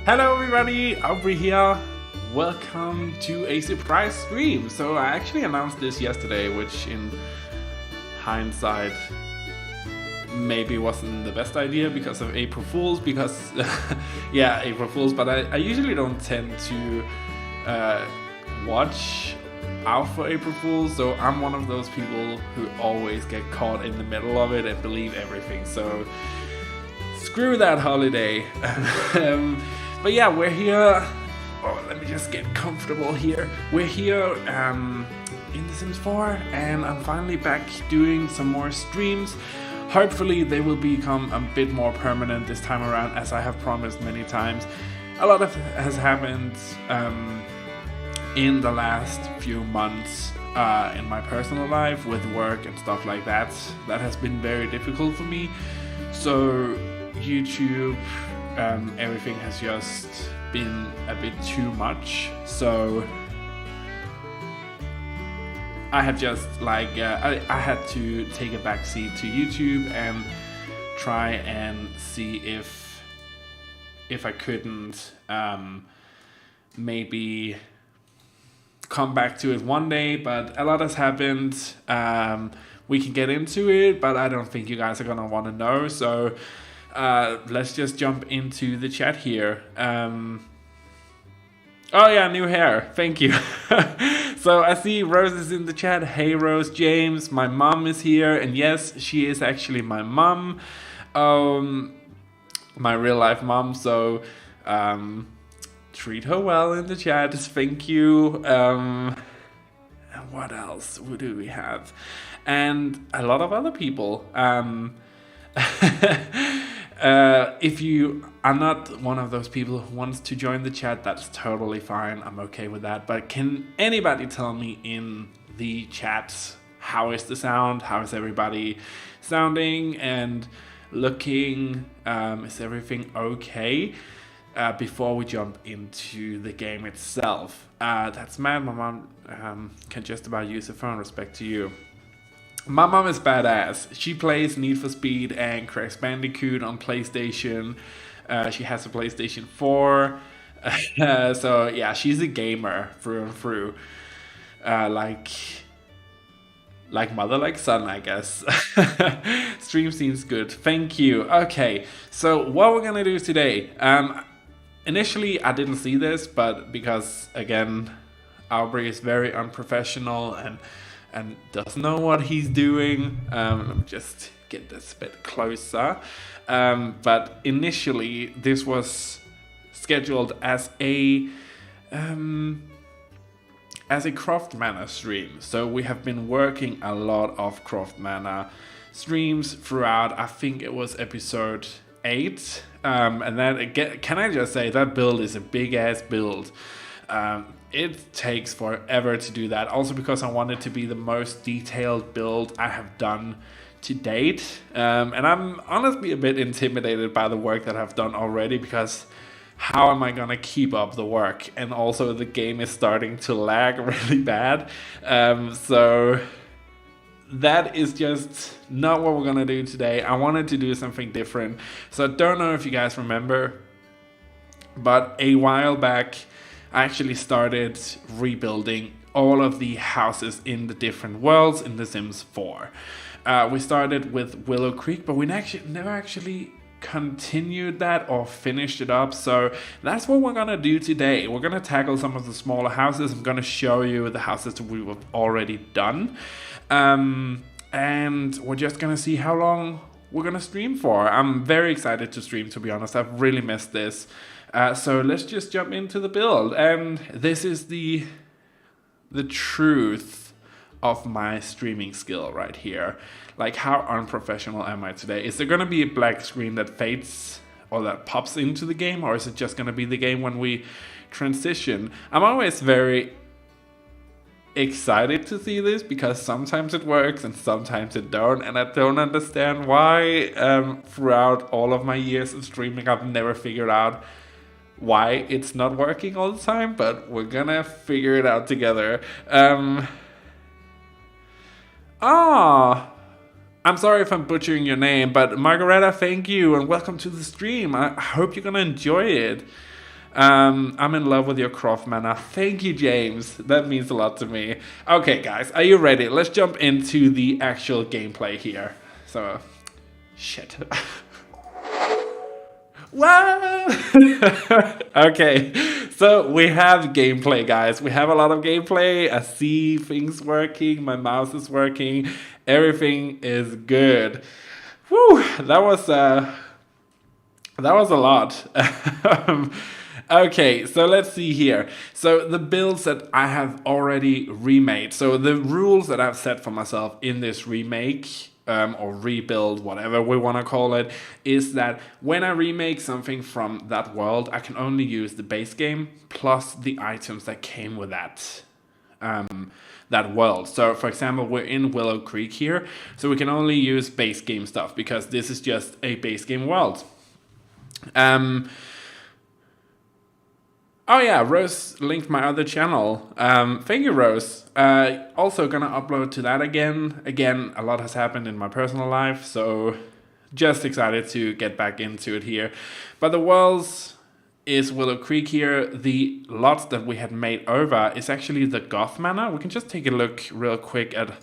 Hello everybody, Aubrey here. Welcome to a surprise stream. So I actually announced this yesterday, which in hindsight maybe wasn't the best idea because of April Fools, yeah, April Fools, but I usually don't tend to watch out for April Fools, so I'm one of those people who always get caught in the middle of it and believe everything, so screw that holiday. But yeah, we're here. Oh, let me just get comfortable here. We're here in The Sims 4, and I'm finally back doing some more streams. Hopefully they will become a bit more permanent this time around, as I have promised many times. A lot has happened in the last few months in my personal life with work and stuff like that. That has been very difficult for me. So YouTube, everything has just been a bit too much. So I have just I had to take a backseat to YouTube and try and see if I couldn't maybe come back to it one day, but a lot has happened. We can get into it, but I don't think you guys are gonna want to know, so let's just jump into the chat here. Oh yeah, new hair. Thank you. So I see Rose is in the chat. Hey Rose, James, my mom is here, and yes, she is actually my mom, my real life mom. So treat her well in the chat. Thank you. And what else? Who do we have? And a lot of other people. If you are not one of those people who wants to join the chat, that's totally fine. I'm okay with that. But can anybody tell me in the chat, how is the sound? How is everybody sounding and looking? Is everything okay? Before we jump into the game itself. That's mad. My mom can just about use a phone. Respect to you. My mom is badass. She plays Need for Speed and Crash Bandicoot on PlayStation. She has a PlayStation 4. So yeah, she's a gamer through and through. Like mother, like son, I guess. Stream seems good. Thank you. Okay, so what we're gonna do today. Initially, I didn't see this, but because again, Aubrey is very unprofessional and doesn't know what he's doing. Let me just get this a bit closer. But initially, this was scheduled as a Croft Manor stream. So we have been working a lot of Croft Manor streams throughout. I think it was episode 8. And then again, can I just say that build is a big ass build. It takes forever to do that. Also because I want it to be the most detailed build I have done to date. And I'm honestly a bit intimidated by the work that I've done already, because how am I gonna keep up the work? And also the game is starting to lag really bad. So that is just not what we're gonna do today. I wanted to do something different. So I don't know if you guys remember, but a while back, I actually started rebuilding all of the houses in the different worlds in The Sims 4. We started with Willow Creek, but we never actually continued that or finished it up. So that's what we're gonna do today. We're gonna tackle some of the smaller houses. I'm gonna show you the houses that we've already done. And we're just gonna see how long we're gonna stream for. I'm very excited to stream, to be honest. I've really missed this. So let's just jump into the build. And this is the truth of my streaming skill right here. Like, how unprofessional am I today? Is there gonna be a black screen that fades or that pops into the game, or is it just gonna be the game when we transition? I'm always very excited to see this, because sometimes it works and sometimes it don't, and I don't understand why. Throughout all of my years of streaming, I've never figured out why it's not working all the time, but we're gonna figure it out together. I'm sorry if I'm butchering your name, but Margareta, thank you and welcome to the stream. I hope you're gonna enjoy it. I'm in love with your Croft mana. Thank you, James. That means a lot to me. Okay, guys, are you ready? Let's jump into the actual gameplay here. So, shit. Wow! Okay, so we have gameplay, guys. We have a lot of gameplay. I see things working. My mouse is working. Everything is good. Whew, that was a lot. Okay, so let's see here. So the builds that I have already remade. So the rules that I've set for myself in this remake, or rebuild, whatever we want to call it, is that when I remake something from that world, I can only use the base game plus the items that came with that. That world. So for example, we're in Willow Creek here, so we can only use base game stuff because this is just a base game world. Oh yeah, Rose linked my other channel. Thank you, Rose. Also gonna upload to that again. Again, a lot has happened in my personal life, so just excited to get back into it here. But the worlds is Willow Creek here. The lots that we had made over is actually the Goth mana. We can just take a look real quick at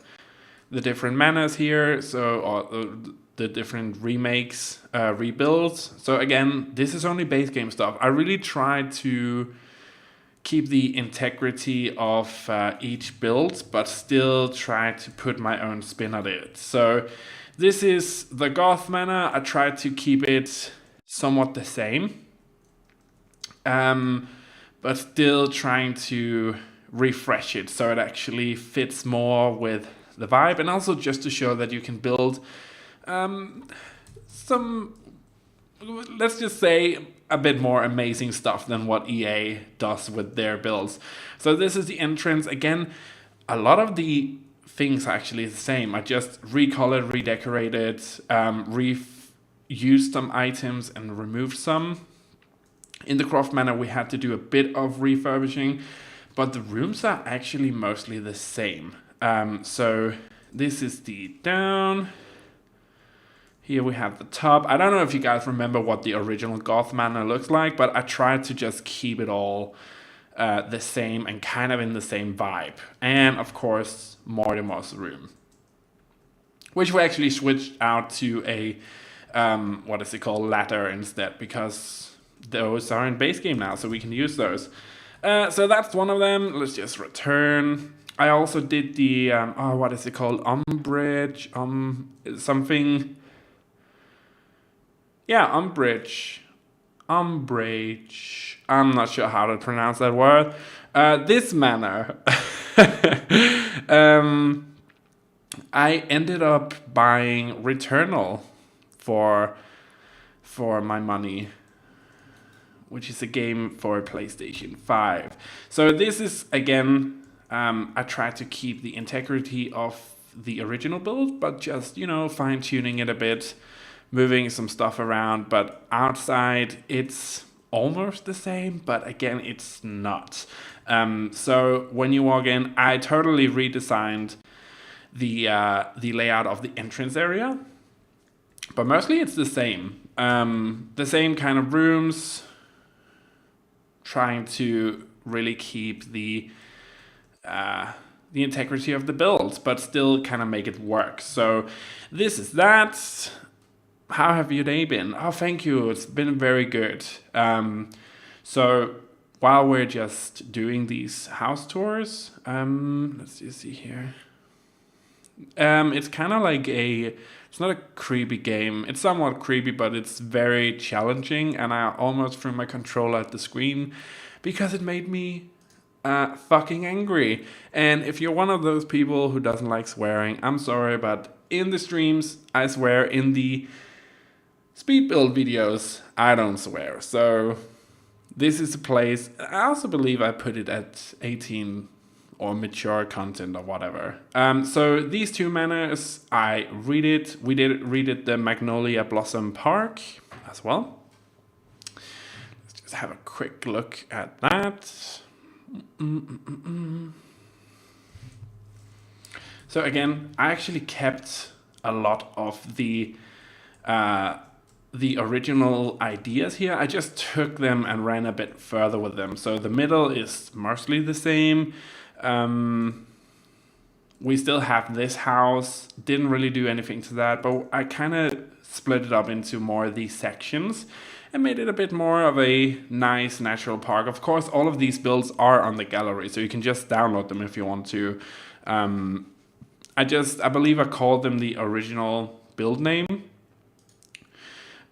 the different manas here. So the different remakes, rebuilds. So again, this is only base game stuff. I really tried to keep the integrity of each build, but still try to put my own spin on it. So this is the Goth mana. I tried to keep it somewhat the same, but still trying to refresh it so it actually fits more with the vibe, and also just to show that you can build some, let's just say, a bit more amazing stuff than what EA does with their builds. So this is the entrance. Again, a lot of the things are actually the same. I just recolored, redecorated, reused some items and removed some. In the Croft Manor, we had to do a bit of refurbishing, but the rooms are actually mostly the same. So this is the down. Here we have the top. I don't know if you guys remember what the original Goth Manor looks like, but I tried to just keep it all the same and kind of in the same vibe. And of course, Mortimer's room, which we actually switched out to a, what is it called, ladder instead, because those are in base game now, so we can use those. So that's one of them. Let's just return. I also did the, what is it called? Umbrage, something. Yeah, umbrage. Umbrage. I'm not sure how to pronounce that word. This manner. I ended up buying Returnal for my money, which is a game for PlayStation 5. So this is, again, I tried to keep the integrity of the original build, but just, fine-tuning it a bit, moving some stuff around. But outside, it's almost the same, but again, it's not. So when you walk in, I totally redesigned the layout of the entrance area, but mostly it's the same. The same kind of rooms, trying to really keep the integrity of the build, but still kind of make it work. So this is that. How have your day been? Oh, thank you. It's been very good. So while we're just doing these house tours, let's just see here. It's kind of like it's not a creepy game. It's somewhat creepy, but it's very challenging, and I almost threw my controller at the screen because it made me fucking angry. And if you're one of those people who doesn't like swearing, I'm sorry, but in the streams, I swear. In the speed build videos, I don't swear. So this is a place. I also believe I put it at 18 or mature content or whatever. So these two manors, I redid. We did redid the Magnolia Blossom Park as well. Let's just have a quick look at that. So again, I actually kept a lot of the the original ideas here. I just took them and ran a bit further with them. So the middle is mostly the same. We still have this house. Didn't really do anything to that, but I kind of split it up into more of these sections and made it a bit more of a nice natural park. Of course, all of these builds are on the gallery, so you can just download them if you want to. I believe I called them the original build name.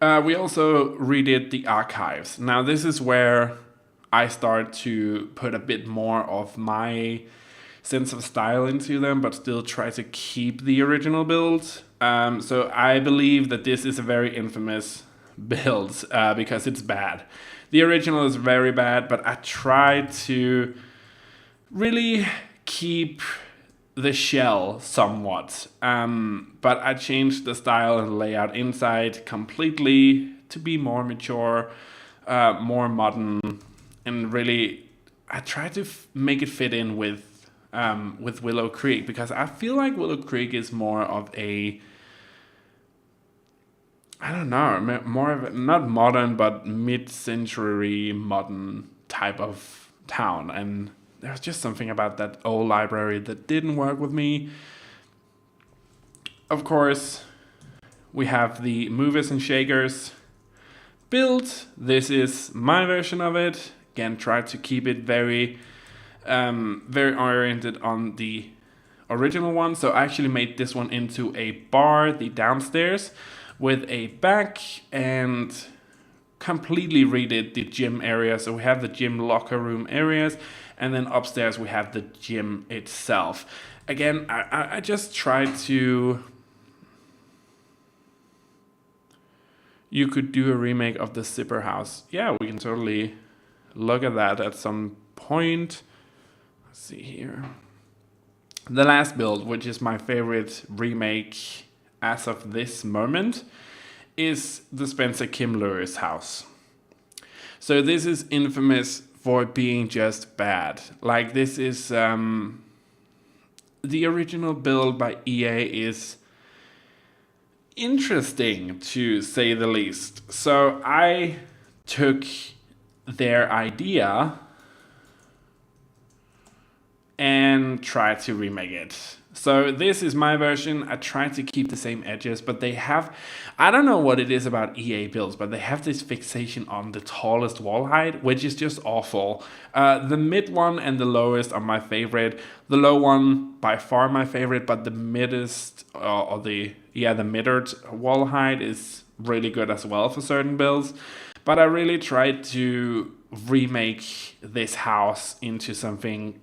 We also redid the archives. Now this is where I start to put a bit more of my sense of style into them, but still try to keep the original build. So I believe that this is a very infamous build because it's bad. The original is very bad, but I tried to really keep the shell somewhat, but I changed the style and layout inside completely to be more mature, more modern, and really I tried to make it fit in with Willow Creek, because I feel like Willow Creek is more of a, I don't know, more of a, not modern but mid-century modern type of town, and there's just something about that old library that didn't work with me. Of course, we have the movers and shakers built. This is my version of it. Again, try to keep it very oriented on the original one. So I actually made this one into a bar, the downstairs, with a back, and completely redid the gym area. So we have the gym locker room areas, and then upstairs we have the gym itself. Again, I just tried to... You could do a remake of the Zipper House. Yeah, we can totally look at that at some point. Let's see here. The last build, which is my favorite remake as of this moment, is the Spencer Kim Lewis house. So this is infamous for being just bad. Like, this is the original build by EA is interesting, to say the least. So I took their idea and tried to remake it. So this is my version. I tried to keep the same edges, but they have, I don't know what it is about EA builds, but they have this fixation on the tallest wall height, which is just awful. The mid one and the lowest are my favorite. The low one, by far my favorite, but the middest, the middered wall height is really good as well for certain builds. But I really tried to remake this house into something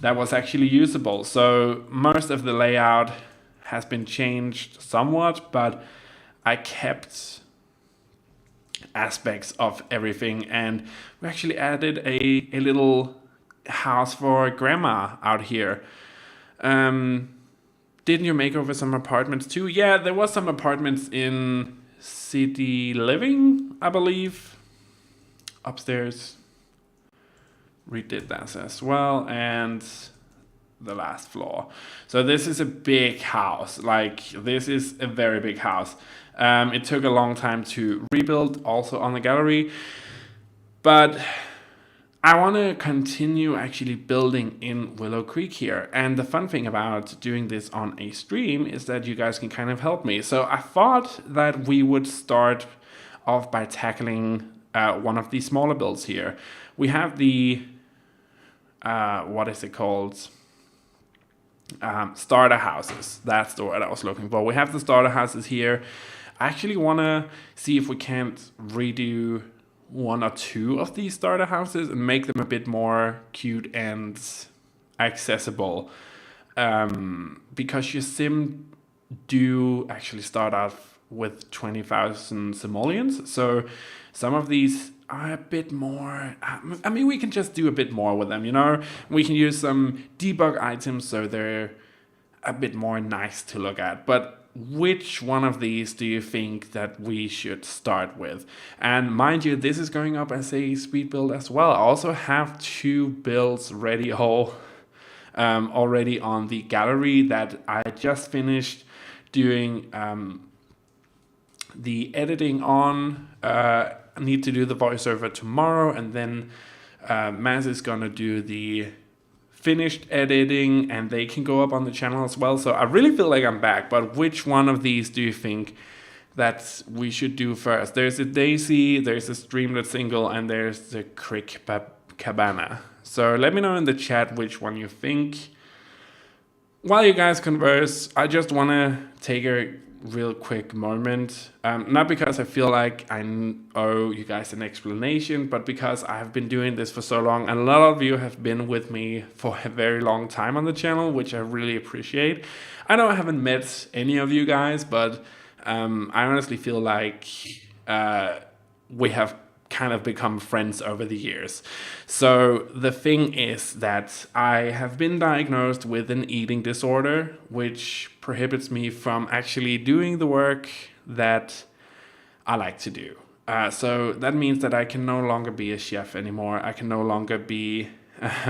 that was actually usable. So most of the layout has been changed somewhat, but I kept aspects of everything, and we actually added a little house for grandma out here. Didn't you make over some apartments too? Yeah, there was some apartments in City Living, I believe, upstairs. Redid that as well, and the last floor. So this is a big house. Like, this is a very big house. It took a long time to rebuild, also on the gallery, but I want to continue actually building in Willow Creek here. And the fun thing about doing this on a stream is that you guys can kind of help me. So I thought that we would start off by tackling one of these smaller builds here. We have the what is it called? Starter houses. That's the word I was looking for. We have the starter houses here. I actually want to see if we can't redo one or two of these starter houses and make them a bit more cute and accessible. Because your sim do actually start off with 20,000 simoleons. So some of these are a bit more, I mean, we can just do a bit more with them, you know? We can use some debug items so they're a bit more nice to look at. But which one of these do you think that we should start with? And mind you, this is going up as a speed build as well. I also have two builds ready already on the gallery that I just finished doing the editing on. I need to do the voiceover tomorrow, and then Maz is gonna do the finished editing, and they can go up on the channel as well. So I really feel like I'm back. But which one of these do you think that we should do first? There's a Daisy, there's a Streamlet single, and there's the Crick Cabana. So let me know in the chat which one you think. While you guys converse, I just want to take a real quick moment. Not because I feel like I owe you guys an explanation, but because I have been doing this for so long, and a lot of you have been with me for a very long time on the channel, which I really appreciate. I know I haven't met any of you guys, but I honestly feel like we have kind of become friends over the years. So the thing is that I have been diagnosed with an eating disorder, which prohibits me from actually doing the work that I like to do. So that means that I can no longer be a chef anymore. I can no longer be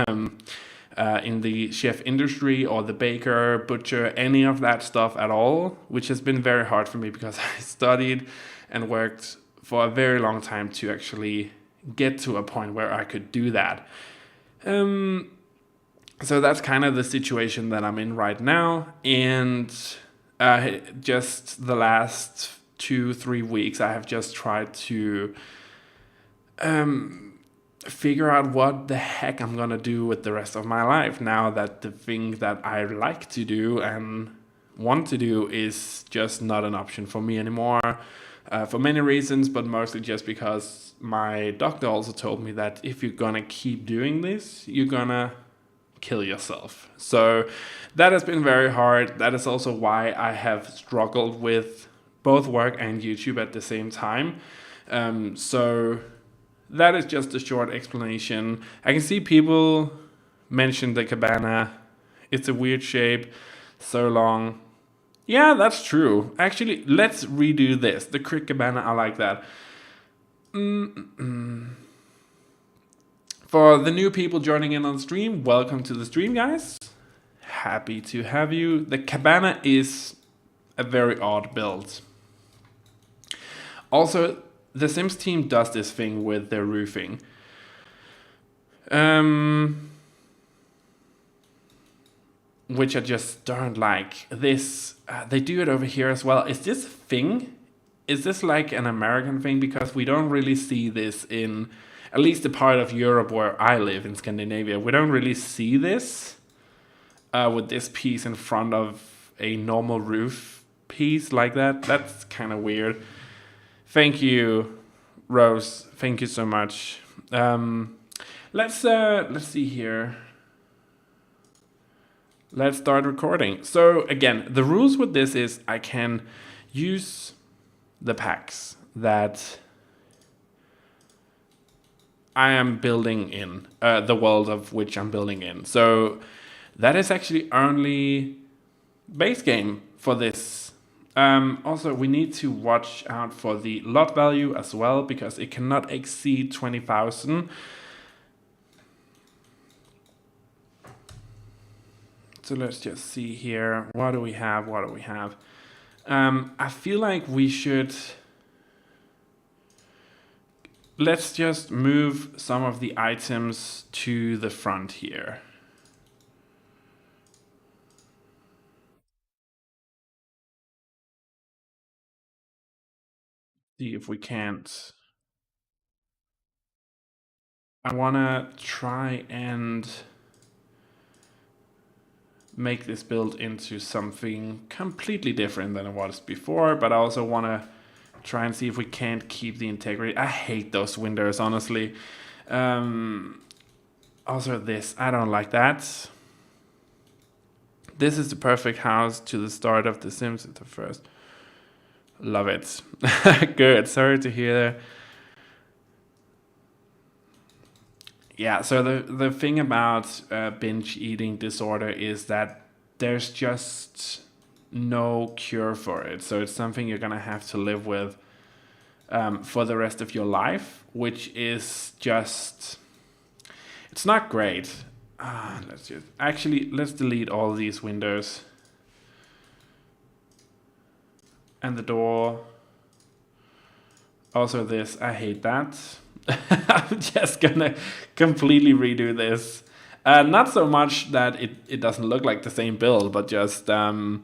in the chef industry or the baker, butcher, any of that stuff at all, which has been very hard for me because I studied and worked for a very long time to actually get to a point where I could do that. So that's kind of the situation that I'm in right now. And just the last 2-3 weeks, I have just tried to figure out what the heck I'm gonna do with the rest of my life now that the thing that I like to do and want to do is just not an option for me anymore. For many reasons, but mostly just because my doctor also told me that if you're gonna keep doing this, you're gonna kill yourself. So that has been very hard. That is also why I have struggled with both work and YouTube at the same time. So that is just a short explanation. I can see people mention the Cabana. It's a weird shape, so long. Yeah, that's true. Actually, let's redo this. The Crick Cabana, I like that. For the new people joining in on the stream, welcome to the stream, guys. Happy to have you. The Cabana is a very odd build. Also, the Sims team does this thing with their roofing. Which I just don't like. This, they do it over here as well. Is this a thing? Is this like an American thing? Because we don't really see this in, at least the part of Europe where I live in Scandinavia. We don't really see this with this piece in front of a normal roof piece like that. That's kind of weird. Thank you, Rose. Thank you so much. Let's see here. Let's start recording. So again, the rules with this is I can use the packs that I am building in, the world of which I'm building in. So that is actually only base game for this. Also, we need to watch out for the lot value as well, because it cannot exceed 20,000. So let's just see here. What do we have? What do we have? I feel like we should... Let's just move some of the items to the front here. See if we can't... I want to try and make this build into something completely different than it was before, but I also want to try and see if we can't keep the integrity. I hate those windows, honestly. Also this, I don't like that. This is the perfect house to the start of The Sims at the first. Love it. Good, sorry to hear. Yeah, so the thing about binge eating disorder is that there's just no cure for it. So it's something you're gonna have to live with for the rest of your life, which is just, it's not great. Let's delete all these windows and the door. Also this, I hate that. I'm just gonna completely redo this. Not so much that it doesn't look like the same build, but just so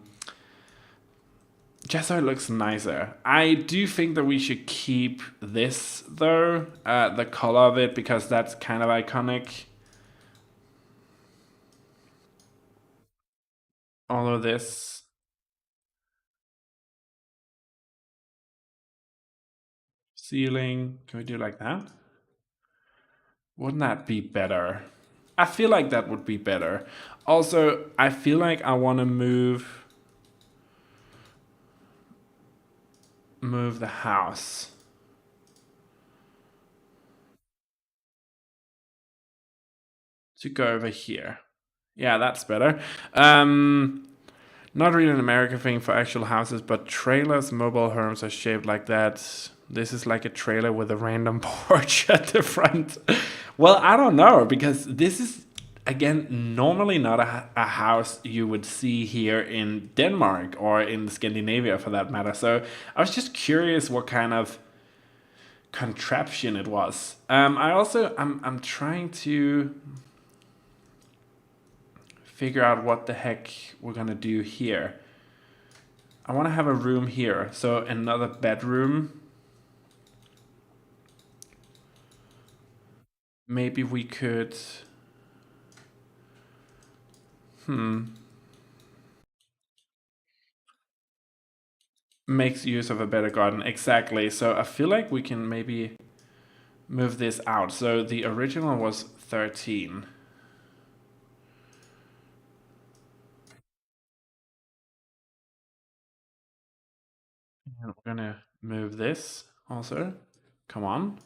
it looks nicer. I do think that we should keep this though, the color of it, because that's kind of iconic. Although this ceiling, can we do like that? Wouldn't that be better? I feel like that would be better. Also, I feel like I want to move the house to go over here. Yeah, that's better. Not really an American thing for actual houses, but trailers, mobile homes are shaped like that. This is like a trailer with a random porch at the front. Well, I don't know, because this is, again, normally not a house you would see here in Denmark or in Scandinavia for that matter. So I was just curious what kind of contraption it was. I'm trying to figure out what the heck we're gonna do here. I want to have a room here, so another bedroom. Maybe we could make use of a better garden. Exactly. So I feel like we can maybe move this out. So the original was 13. And we're gonna move this also. Come on.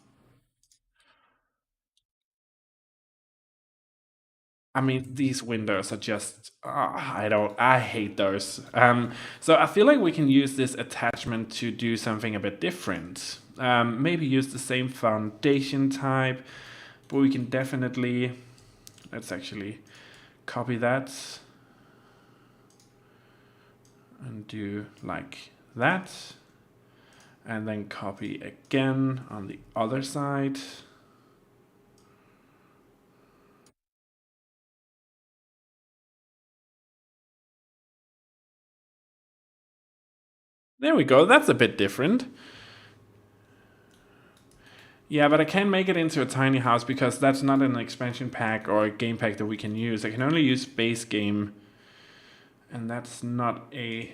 I mean, these windows are just, I hate those. So I feel like we can use this attachment to do something a bit different. Maybe use the same foundation type, but we can definitely, let's actually copy that and do like that. And then copy again on the other side. There we go, that's a bit different. Yeah, but I can't make it into a tiny house because that's not an expansion pack or a game pack that we can use. I can only use base game, and that's not a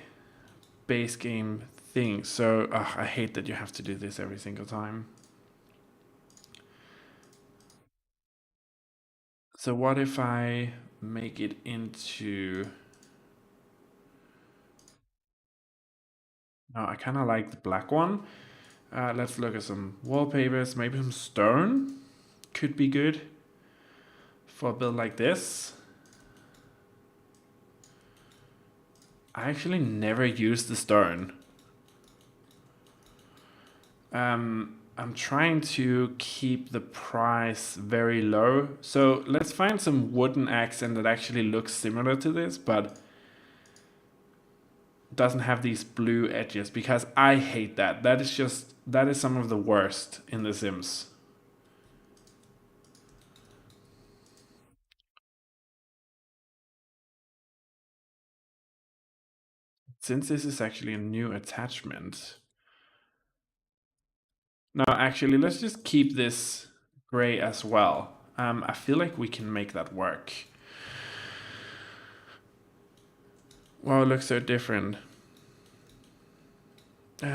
base game thing. So I hate that you have to do this every single time. So what if I make it into... No, I kind of like the black one. Let's look at some wallpapers. Maybe some stone could be good for a build like this. I actually never used the stone. I'm trying to keep the price very low. So let's find some wooden accent that actually looks similar to this, but doesn't have these blue edges, because I hate that. That is some of the worst in The Sims. Since this is actually a new attachment. No, actually, let's just keep this gray as well. I feel like we can make that work. Wow, it looks so different. See,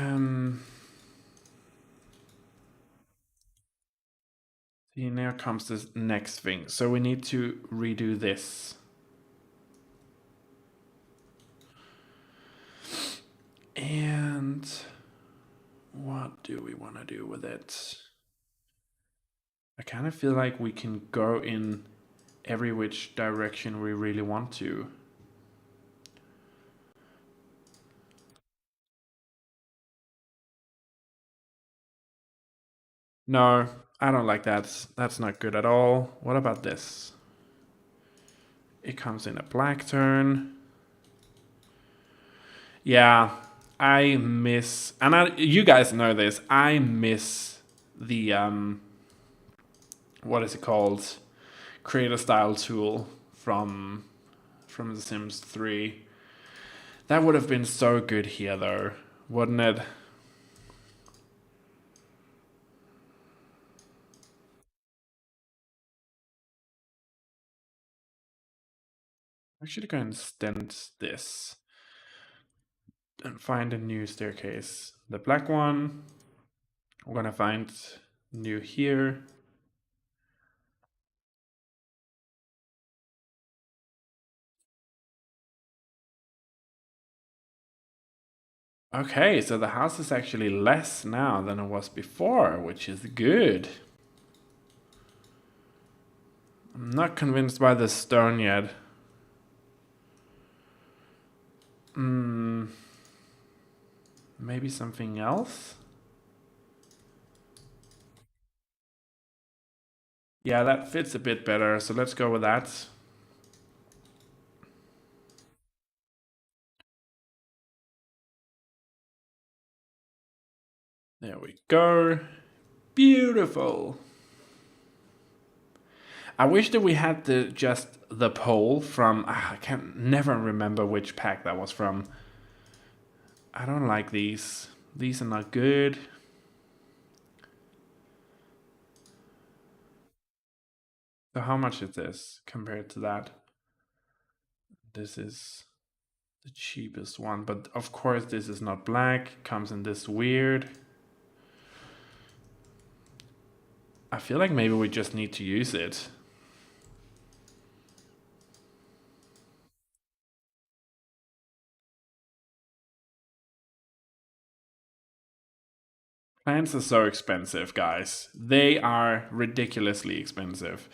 now comes this next thing. So we need to redo this. And what do we want to do with it? I kind of feel like we can go in every which direction we really want to. No, I don't like that. That's not good at all. What about this? It comes in a black turn. Yeah, I miss, and you guys know this, I miss the, what is it called? Creator style tool from The Sims 3. That would have been so good here, though, wouldn't it? I'm actually going to stent this and find a new staircase. The black one. I'm gonna find new here. Okay, so the house is actually less now than it was before, which is good. I'm not convinced by the stone yet. Maybe something else? Yeah, that fits a bit better, so let's go with that. There we go. Beautiful. I wish that we had just the pole from, I can never remember which pack that was from. I don't like these. These are not good. So how much is this compared to that? This is the cheapest one, but of course this is not black. Comes in this weird. I feel like maybe we just need to use it. Plants are so expensive, guys. They are ridiculously expensive.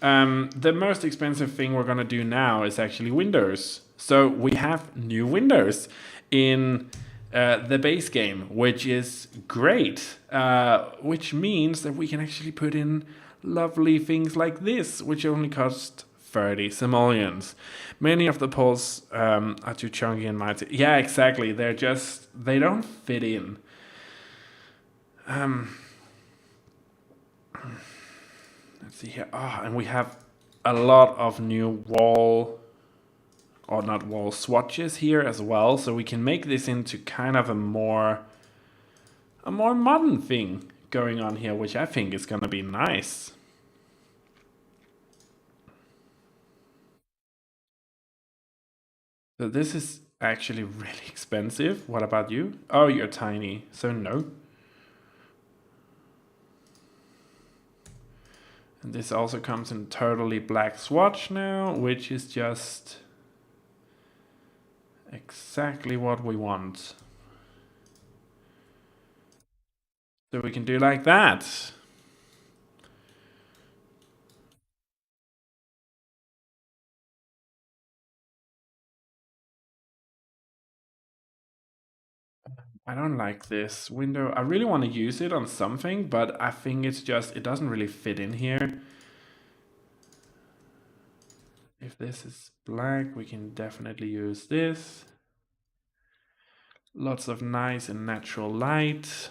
The most expensive thing we're gonna do now is actually windows. So we have new windows in the base game, which is great. Which means that we can actually put in lovely things like this, which only cost 30 simoleons. Many of the poles are too chunky and mighty. Yeah, exactly. They don't fit in. Let's see here. And we have a lot of new wall, or not wall, swatches here as well. So we can make this into kind of a more modern thing going on here, which I think is gonna be nice. So this is actually really expensive. What about you? Oh, you're tiny, so no. And this also comes in totally black swatch now, which is just exactly what we want. So we can do like that. I don't like this window. I really want to use it on something, but I think it doesn't really fit in here. If this is black, we can definitely use this. Lots of nice and natural light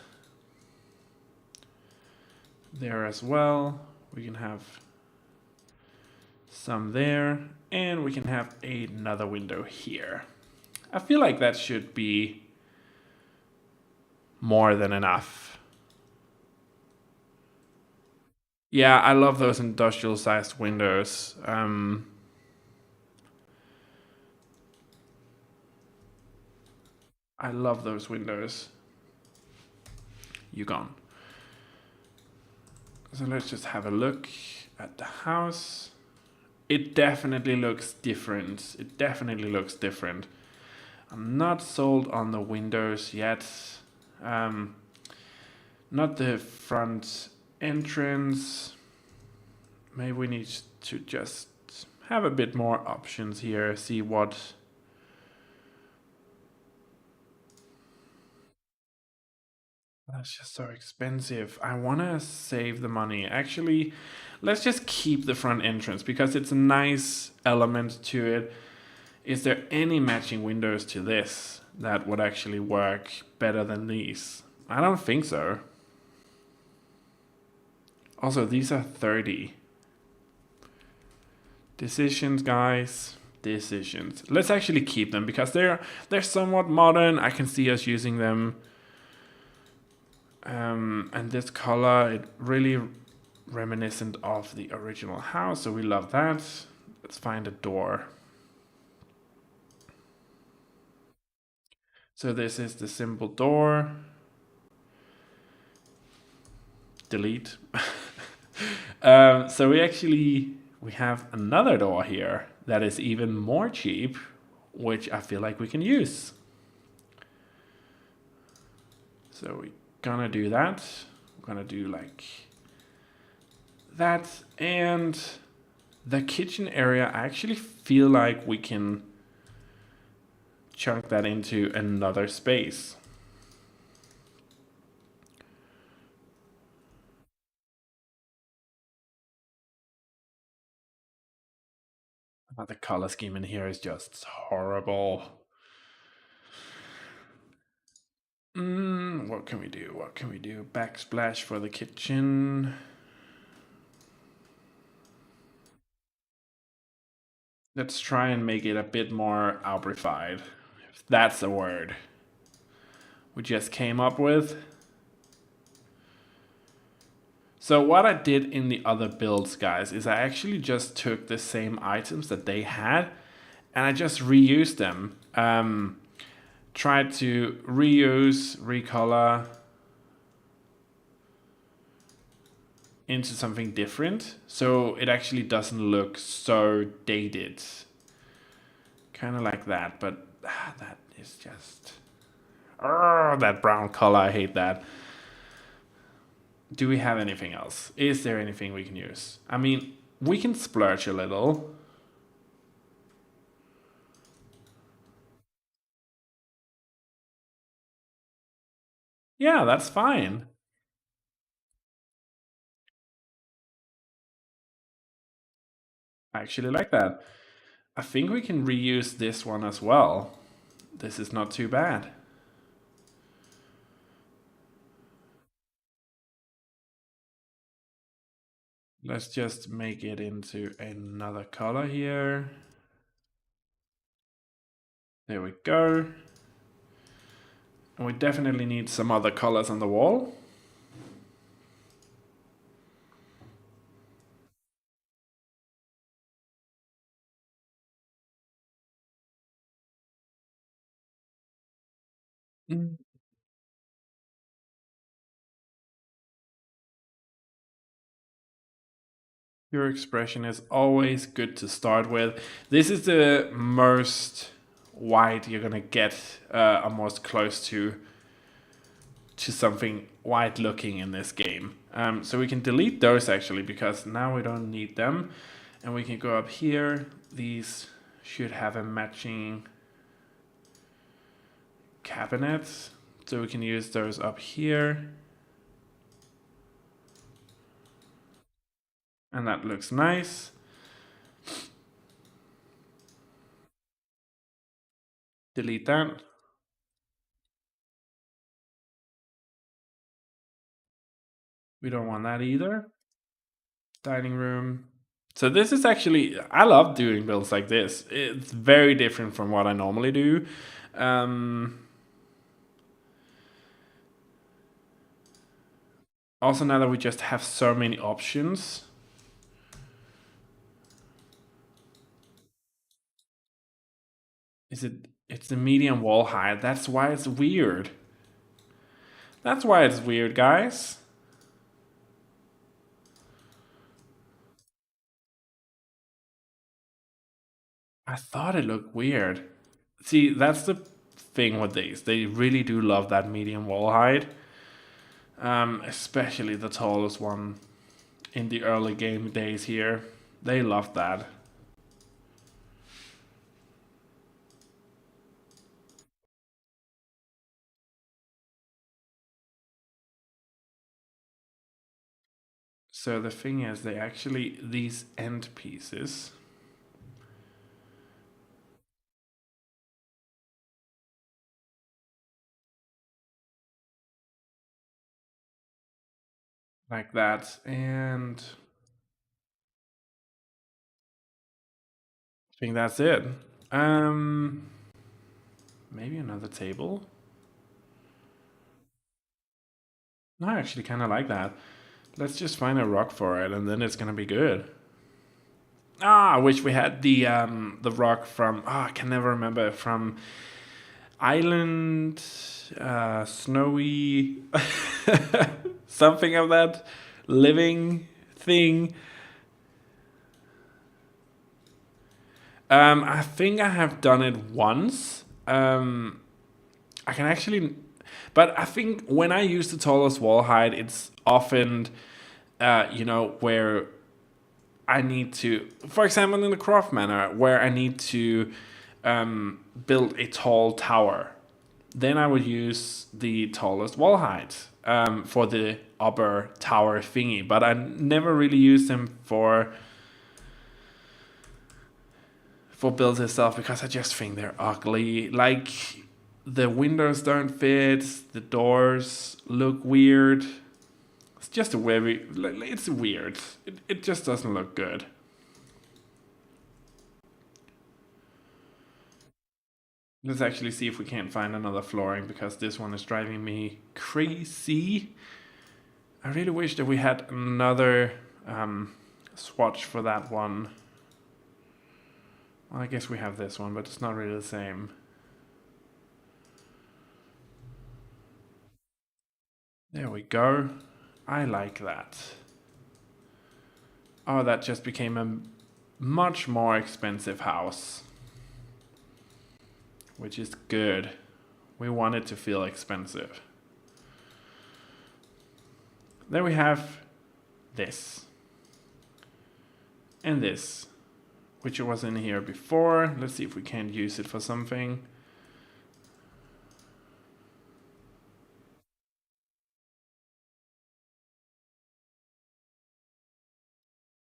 there as well. We can have some there, and we can have another window here. I feel like that should be more than enough. Yeah, I love those industrial sized windows. I love those windows. You gone. So let's just have a look at the house. It definitely looks different. It definitely looks different. I'm not sold on the windows yet. Not the front entrance. Maybe we need to just have a bit more options here. See what. That's just so expensive. I want to save the money. Actually, let's just keep the front entrance because it's a nice element to it. Is there any matching windows to this that would actually work better than these? I don't think so. Also, these are 30. Decisions, guys. Decisions. Let's actually keep them because they're somewhat modern. I can see us using them. And this color, it really reminiscent of the original house, so we love that. Let's find a door. So this is the simple door. Delete. So we have another door here that is even more cheap, which I feel like we can use. So we're gonna do that. We're gonna do like that, and the kitchen area, I actually feel like we can chunk that into another space. The color scheme in here is just horrible. What can we do? What can we do? Backsplash for the kitchen. Let's try and make it a bit more Aubrified, if that's a word we just came up with. So what I did in the other builds, guys, is I actually just took the same items that they had and I just reused them. Tried to reuse, recolor into something different, so it actually doesn't look so dated. Kind of like that, but that is just... that brown color, I hate that. Do we have anything else? Is there anything we can use? I mean, we can splurge a little. Yeah, that's fine. I actually like that. I think we can reuse this one as well. This is not too bad. Let's just make it into another color here. There we go. And we definitely need some other colors on the wall. Mm. Your expression is always good to start with. This is the most white you're gonna get, almost close to something white looking in this game. So we can delete those actually because now we don't need them. And we can go up here. These should have a matching cabinet. So we can use those up here. And that looks nice. Delete that. We don't want that either. Dining room. So this is actually, I love doing builds like this. It's very different from what I normally do. Also, now that we just have so many options. It's the medium wall height. That's why it's weird. That's why it's weird, guys. I thought it looked weird. See, that's the thing with these. They really do love that medium wall height. Especially the tallest one in the early game days here. They love that. So the thing is, they actually, these end pieces, like that. And I think that's it. Um, Maybe another table. No, I actually kind of like that. Let's just find a rock for it, and then it's gonna be good. Ah, I wish we had the rock from. Ah, I can never remember from Island, Snowy, something of that living thing. I think I have done it once. I can actually, but I think when I use the tallest wall height, it's often, where I need to, for example, in the craft manor, where I need to build a tall tower. Then I would use the tallest wall height for the upper tower thingy. But I never really use them for builds itself because I just think they're ugly. Like the windows don't fit, the doors look weird. It's just a very, it's weird. It just doesn't look good. Let's actually see if we can't find another flooring because this one is driving me crazy. I really wish that we had another swatch for that one. Well, I guess we have this one, but it's not really the same. There we go. I like that. Oh, that just became a much more expensive house, which is good. We want it to feel expensive. Then we have this and this, which was in here before. Let's see if we can't use it for something.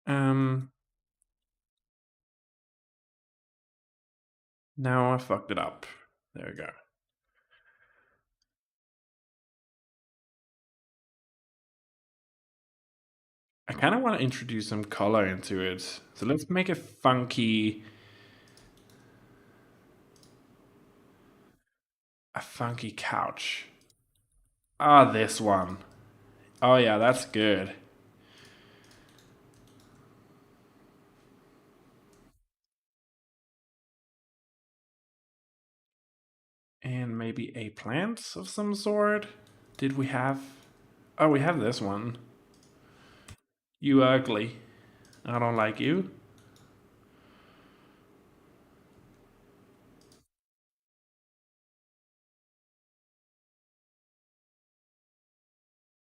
Um, Now I fucked it up. There we go. I kind of want to introduce some color into it. So let's make a funky couch. Ah, this one. Oh yeah, that's good. And maybe a plant of some sort. Did we have? Oh, we have this one. You ugly. I don't like you.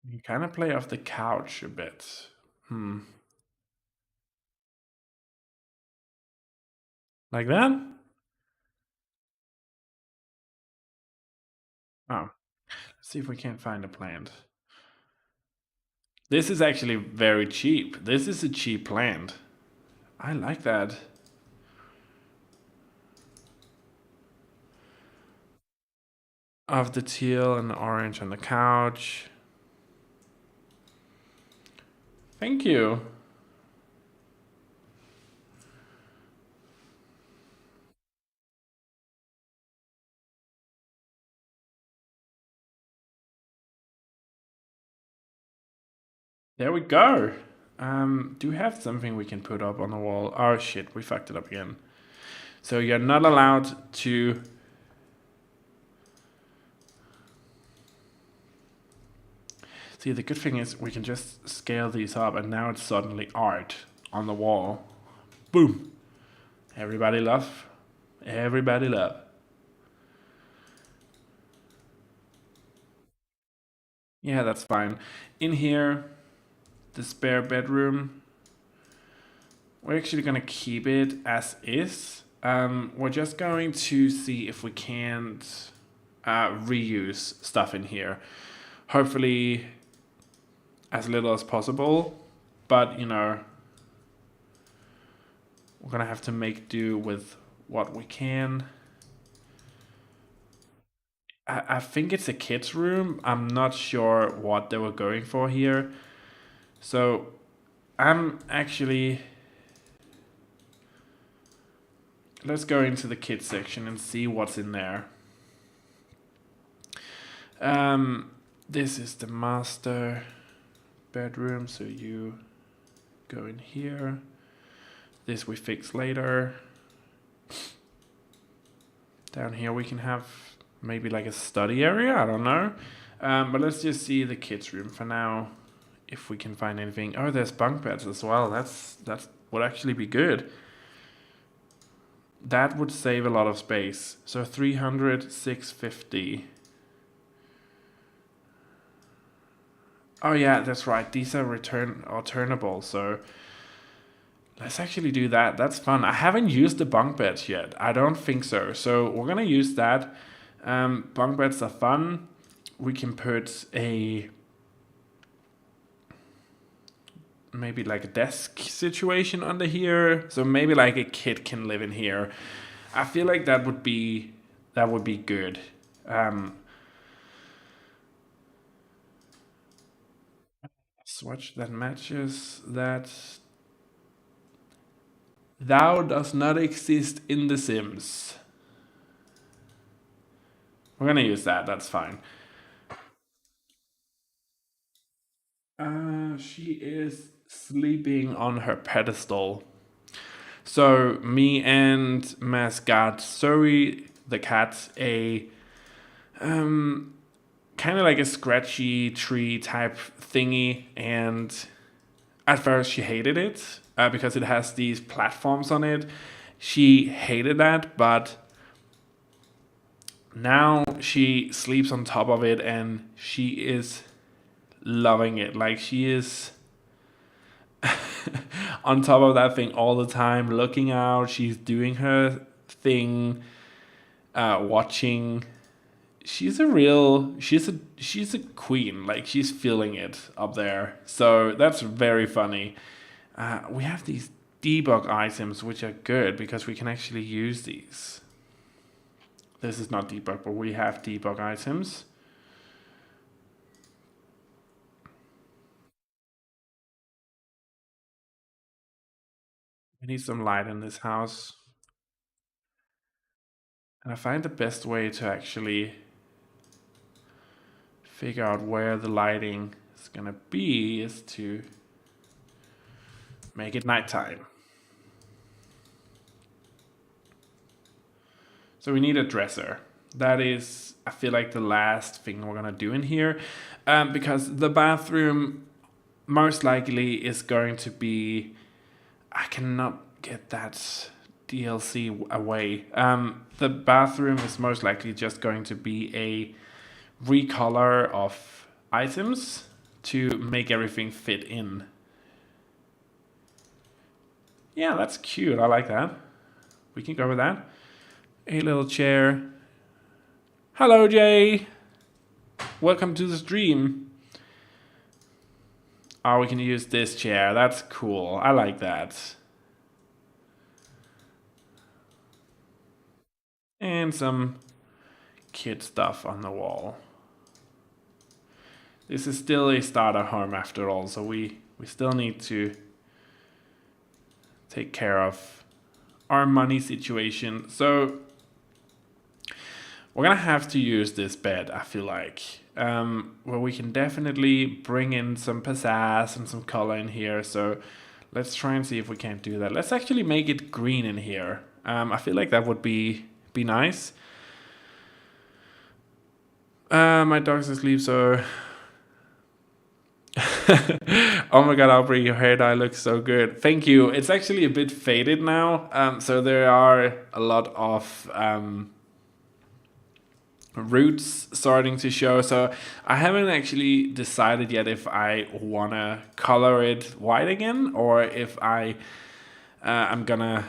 You kind of play off the couch a bit. Hmm. Like that? Oh, let's see if we can't find a plant. This is actually very cheap. This is a cheap plant. I like that. Of the teal and the orange on the couch. Thank you. There we go. Do we have something we can put up on the wall? Oh shit, we fucked it up again. So you're not allowed to. See, the good thing is we can just scale these up and now it's suddenly art on the wall. Boom. Everybody love. Everybody love. Yeah, that's fine. In here, the spare bedroom, we're actually going to keep it as is. We're just going to see if we can't reuse stuff in here. Hopefully, as little as possible. But, we're going to have to make do with what we can. I think it's a kid's room. I'm not sure what they were going for here. So I'm actually, let's go into the kids section and see what's in there. This is the master bedroom, so you go in here. This we fix later. Down here we can have maybe like a study area, I don't know. But let's just see the kids' room for now, if we can find anything. Oh, there's bunk beds as well. That would actually be good. That would save a lot of space. So 300, 650. Oh yeah, that's right. These are returnable, so let's actually do that. That's fun. I haven't used the bunk beds yet. I don't think so. So we're gonna use that. Bunk beds are fun. We can put maybe like a desk situation under here. So maybe like a kid can live in here. I feel like that would be good. Swatch that matches that. Thou does not exist in The Sims. We're gonna use that. That's fine. She is sleeping on her pedestal. So me and mascot Zoe, the cat, a kind of like a scratchy tree type thingy, and at first she hated it because it has these platforms on it. She hated that, but now she sleeps on top of it and she is loving it. Like she is on top of that thing all the time, looking out. She's doing her thing, watching. She's a queen. Like she's feeling it up there. So that's very funny. We have these debug items which are good because we can actually use these. This is not debug, but we have debug items. We need some light in this house. And I find the best way to actually figure out where the lighting is gonna be is to make it nighttime. So we need a dresser. That is, I feel like, the last thing we're gonna do in here, because the bathroom most likely is going to be. I cannot get that DLC away. The bathroom is most likely just going to be a recolor of items to make everything fit in. Yeah, that's cute. I like that. We can go with that. A little chair. Hello, Jay. Welcome to the stream. Oh, we can use this chair. That's cool. I like that. And some kid stuff on the wall. This is still a starter home after all, so we still need to take care of our money situation. So we're gonna have to use this bed, I feel like. Where we can definitely bring in some pizzazz and some color in here. So let's try and see if we can't do that. Let's actually make it green in here. I feel like that would be nice. My dog's asleep, so. Oh my god, Aubrey, your hair dye looks so good. Thank you. It's actually a bit faded now. So there are a lot of roots starting to show. So I haven't actually decided yet if I wanna color it white again or if I'm gonna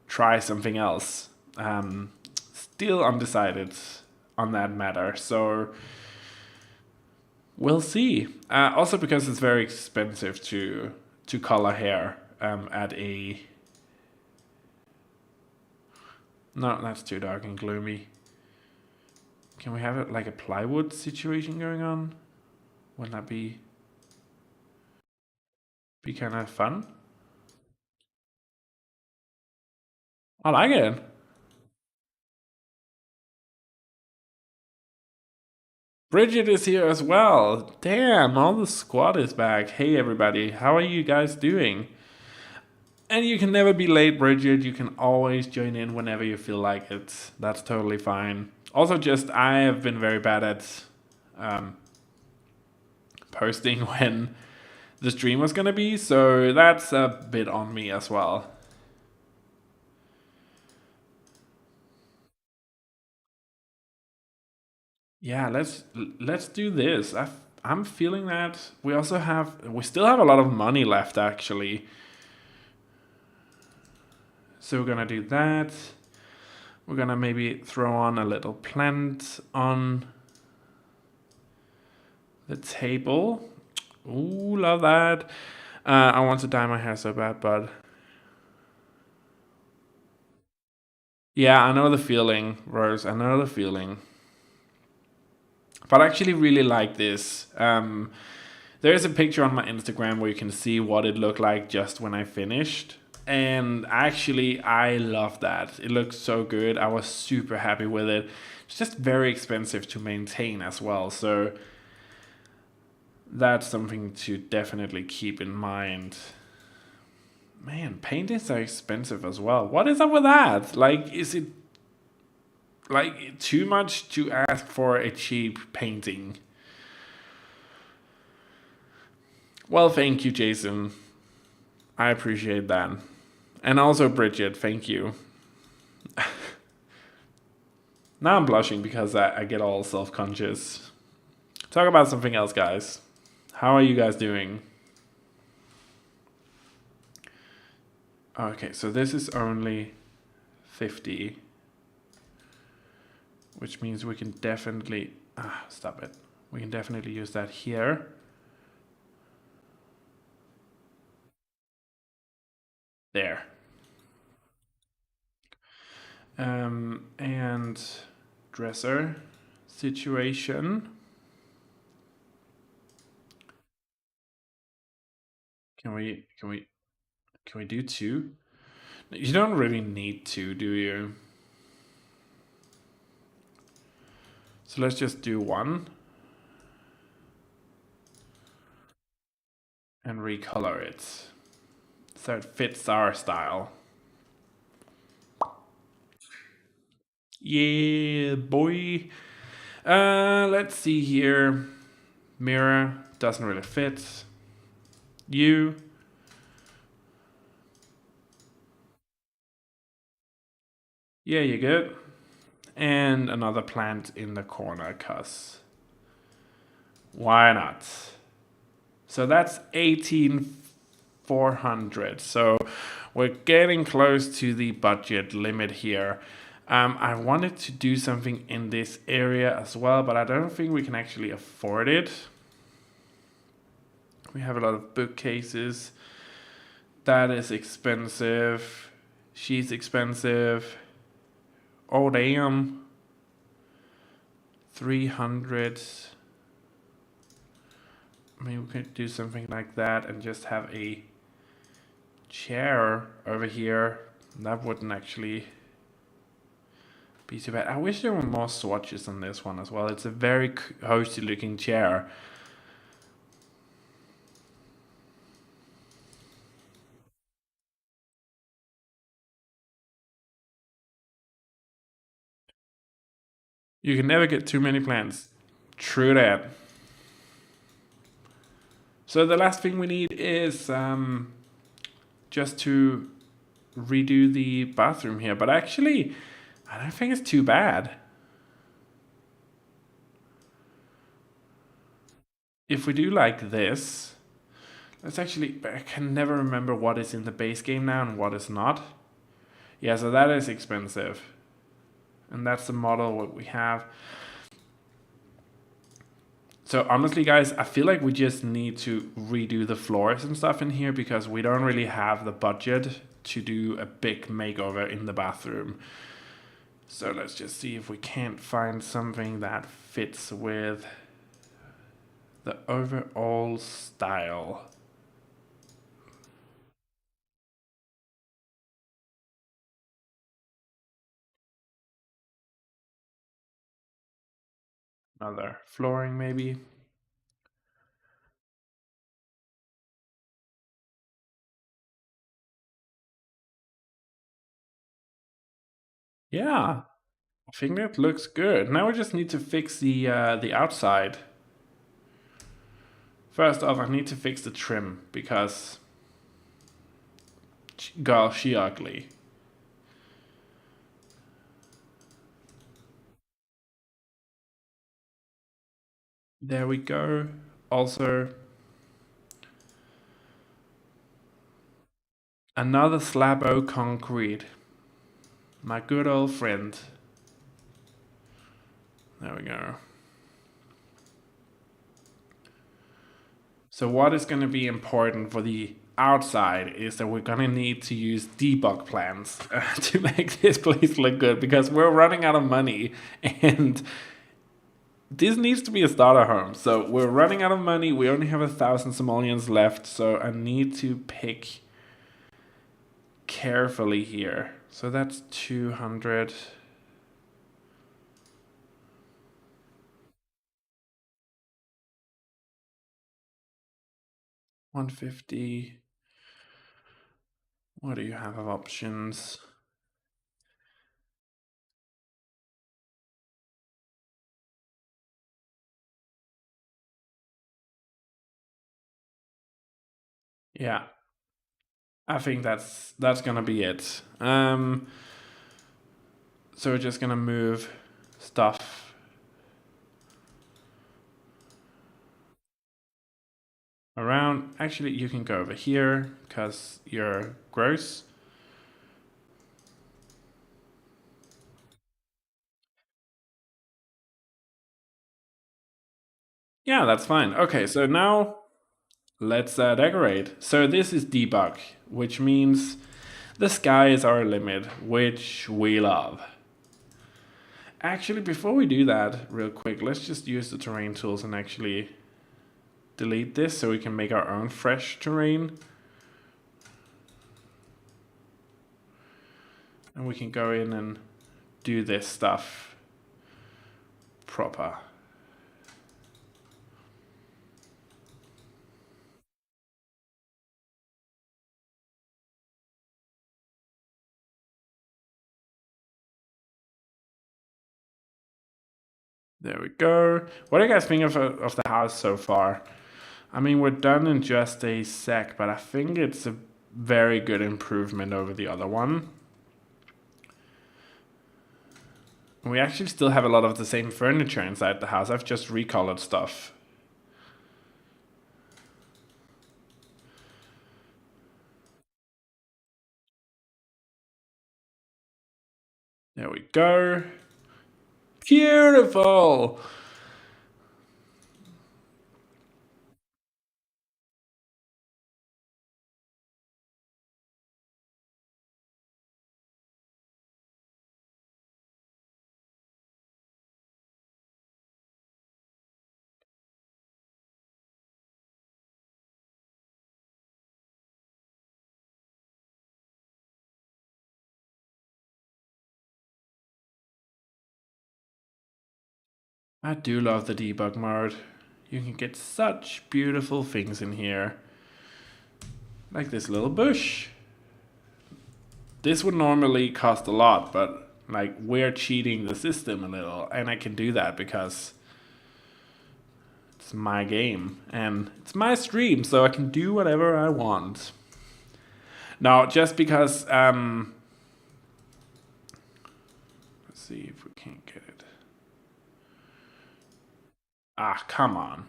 try something else. Still undecided on that matter. So we'll see. Also because it's very expensive to color hair at a. No, that's too dark and gloomy. Can we have it like a plywood situation going on? Wouldn't that be? be kind of fun. I like it. Bridget is here as well. Damn, all the squad is back. Hey everybody, how are you guys doing? And you can never be late, Bridget. You can always join in whenever you feel like it. That's totally fine. Also, just I have been very bad at um, posting when the stream was gonna be, so that's a bit on me as well. Yeah, let's do this. I'm feeling that we still have a lot of money left actually. So we're gonna do that. We're gonna maybe throw on a little plant on the table. Ooh, love that. I want to dye my hair so bad, but yeah, I know the feeling, Rose. I know the feeling. But I actually really like this. There is a picture on my Instagram where you can see what it looked like just when I finished. And actually, I love that. It looks so good. I was super happy with it. It's just very expensive to maintain as well. So that's something to definitely keep in mind. Man, paintings are expensive as well. What is up with that? Like, is it like too much to ask for a cheap painting? Well, thank you, Jason. I appreciate that. And also, Bridget, thank you. Now I'm blushing because I get all self conscious. Talk about something else, guys. How are you guys doing? Okay, so this is only 50, which means we can definitely. Stop it. We can definitely use that here. There. And dresser situation. Can we do two? You don't really need to, do you? So let's just do one and recolor it so it fits our style. Yeah, boy. Let's see here. Mirror doesn't really fit. You. Yeah, you're good. And another plant in the corner, cuz why not? So that's 18,400. So we're getting close to the budget limit here. I wanted to do something in this area as well, but I don't think we can actually afford it. We have a lot of bookcases. That is expensive. She's expensive. Oh, damn. 300. Maybe we could do something like that and just have a chair over here. That wouldn't actually be too bad. I wish there were more swatches on this one as well. It's a very cozy looking chair. You can never get too many plants. True that. So the last thing we need is just to redo the bathroom here. But actually, I don't think it's too bad. If we do like this, let's actually, I can never remember what is in the base game now and what is not. Yeah, so that is expensive. And that's the model what we have. So honestly, guys, I feel like we just need to redo the floors and stuff in here because we don't really have the budget to do a big makeover in the bathroom. So let's just see if we can't find something that fits with the overall style. Another flooring maybe. Yeah, I think that looks good. Now we just need to fix the outside. First off, I need to fix the trim because, girl, she ugly. There we go. Also, another slab o concrete. My good old friend. There we go. So what is going to be important for the outside is that we're going to need to use debug plans to make this place look good because we're running out of money and this needs to be a starter home. So we're running out of money. We only have 1,000 simoleons left. So I need to pick carefully here. So that's 200. 150. What do you have of options? Yeah, I think that's gonna be it. So we're just gonna move stuff around. Actually, you can go over here because you're gross. Yeah, that's fine. Okay, so now let's decorate. So this is debug, which means the sky is our limit, which we love. Actually, before we do that, real quick, let's just use the terrain tools and actually delete this so we can make our own fresh terrain. And we can go in and do this stuff proper. There we go. What do you guys think of the house so far? I mean, we're done in just a sec, but I think it's a very good improvement over the other one. We actually still have a lot of the same furniture inside the house. I've just recolored stuff. There we go. Beautiful! I do love the debug mode. You can get such beautiful things in here. Like this little bush. This would normally cost a lot, but like we're cheating the system a little, and I can do that because it's my game and it's my stream, so I can do whatever I want. Now, just because let's see if we can't get it. Ah, come on.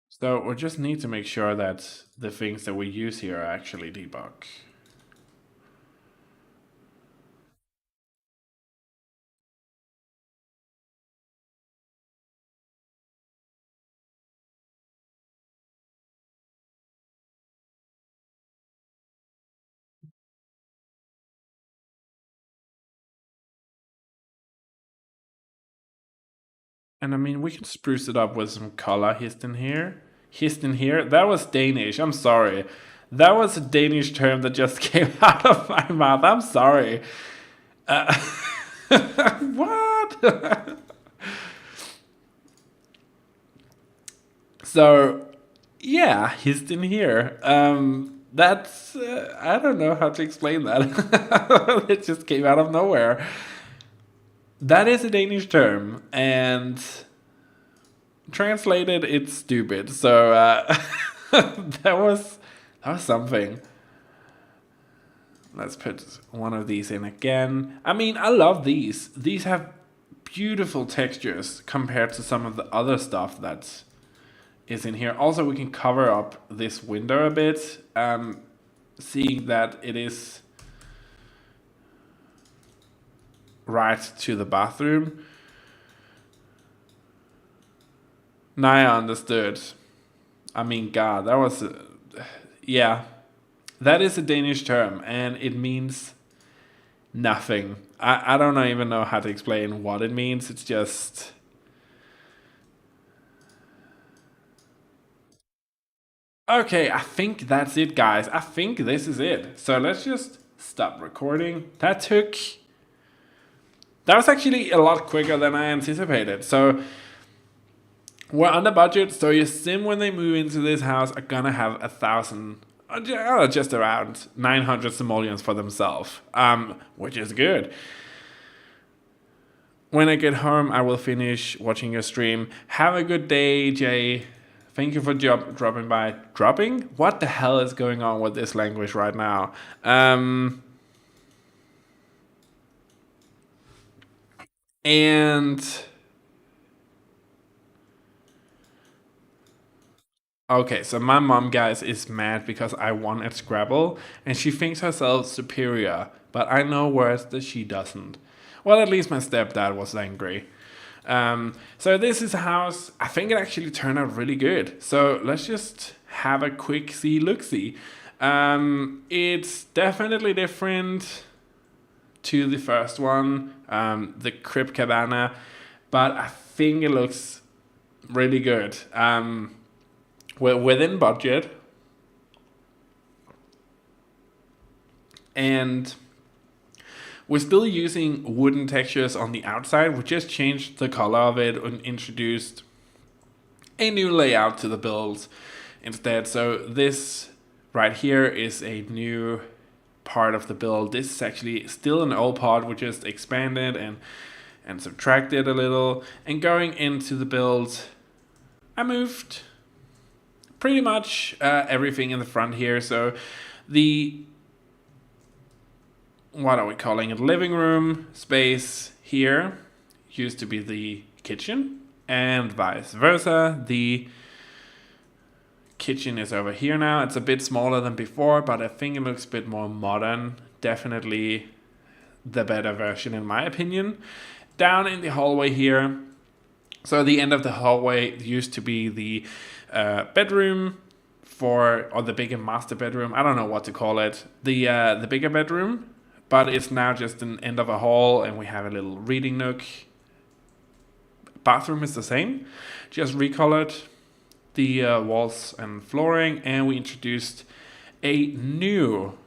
So we just need to make sure that the things that we use here are actually debug. And I mean, we can spruce it up with some color hist in here. Hist in here. That was Danish. I'm sorry. That was a Danish term that just came out of my mouth. I'm sorry. What? So, yeah, he's in here. That's I don't know how to explain that. It just came out of nowhere. That is a Danish term, and translated, it's stupid. So that was something. Let's put one of these in again. I mean, I love these. These have beautiful textures compared to some of the other stuff that is in here. Also, we can cover up this window a bit, seeing that it is right to the bathroom. Now I understood. I mean, God, that was, yeah, that is a Danish term, and it means nothing. I don't even know how to explain what it means. It's just. Okay, I think that's it, guys. I think this is it. So let's just stop recording. That was actually a lot quicker than I anticipated. So we're under budget. So your sim, when they move into this house, are gonna have 1,000, just around 900 simoleons for themselves, which is good. When I get home, I will finish watching your stream. Have a good day, Jay. Thank you for dropping by. Dropping? What the hell is going on with this language right now? And okay, so my mom, guys, is mad because I won at Scrabble, and she thinks herself superior, but I know words that she doesn't. Well, at least my stepdad was angry. So this is a house. I think it actually turned out really good. So let's just have a quick look-see. It's definitely different to the first one, the Crick Cabana, but I think it looks really good. We're within budget, and we're still using wooden textures on the outside. We just changed the color of it and introduced a new layout to the build instead. So this right here is a new part of the build. This is actually still an old part. We just expanded and subtracted a little. And going into the build, I moved pretty much everything in the front here. So the, what are we calling it, living room space here used to be the kitchen, and vice versa. The kitchen is over here now. It's a bit smaller than before, but I think it looks a bit more modern. Definitely the better version in my opinion. Down in the hallway here, so the end of the hallway used to be the bedroom or the bigger master bedroom. I don't know what to call it. The bigger bedroom, but it's now just an end of a hall, and we have a little reading nook. Bathroom is the same, just recolored the walls and flooring, and we introduced a new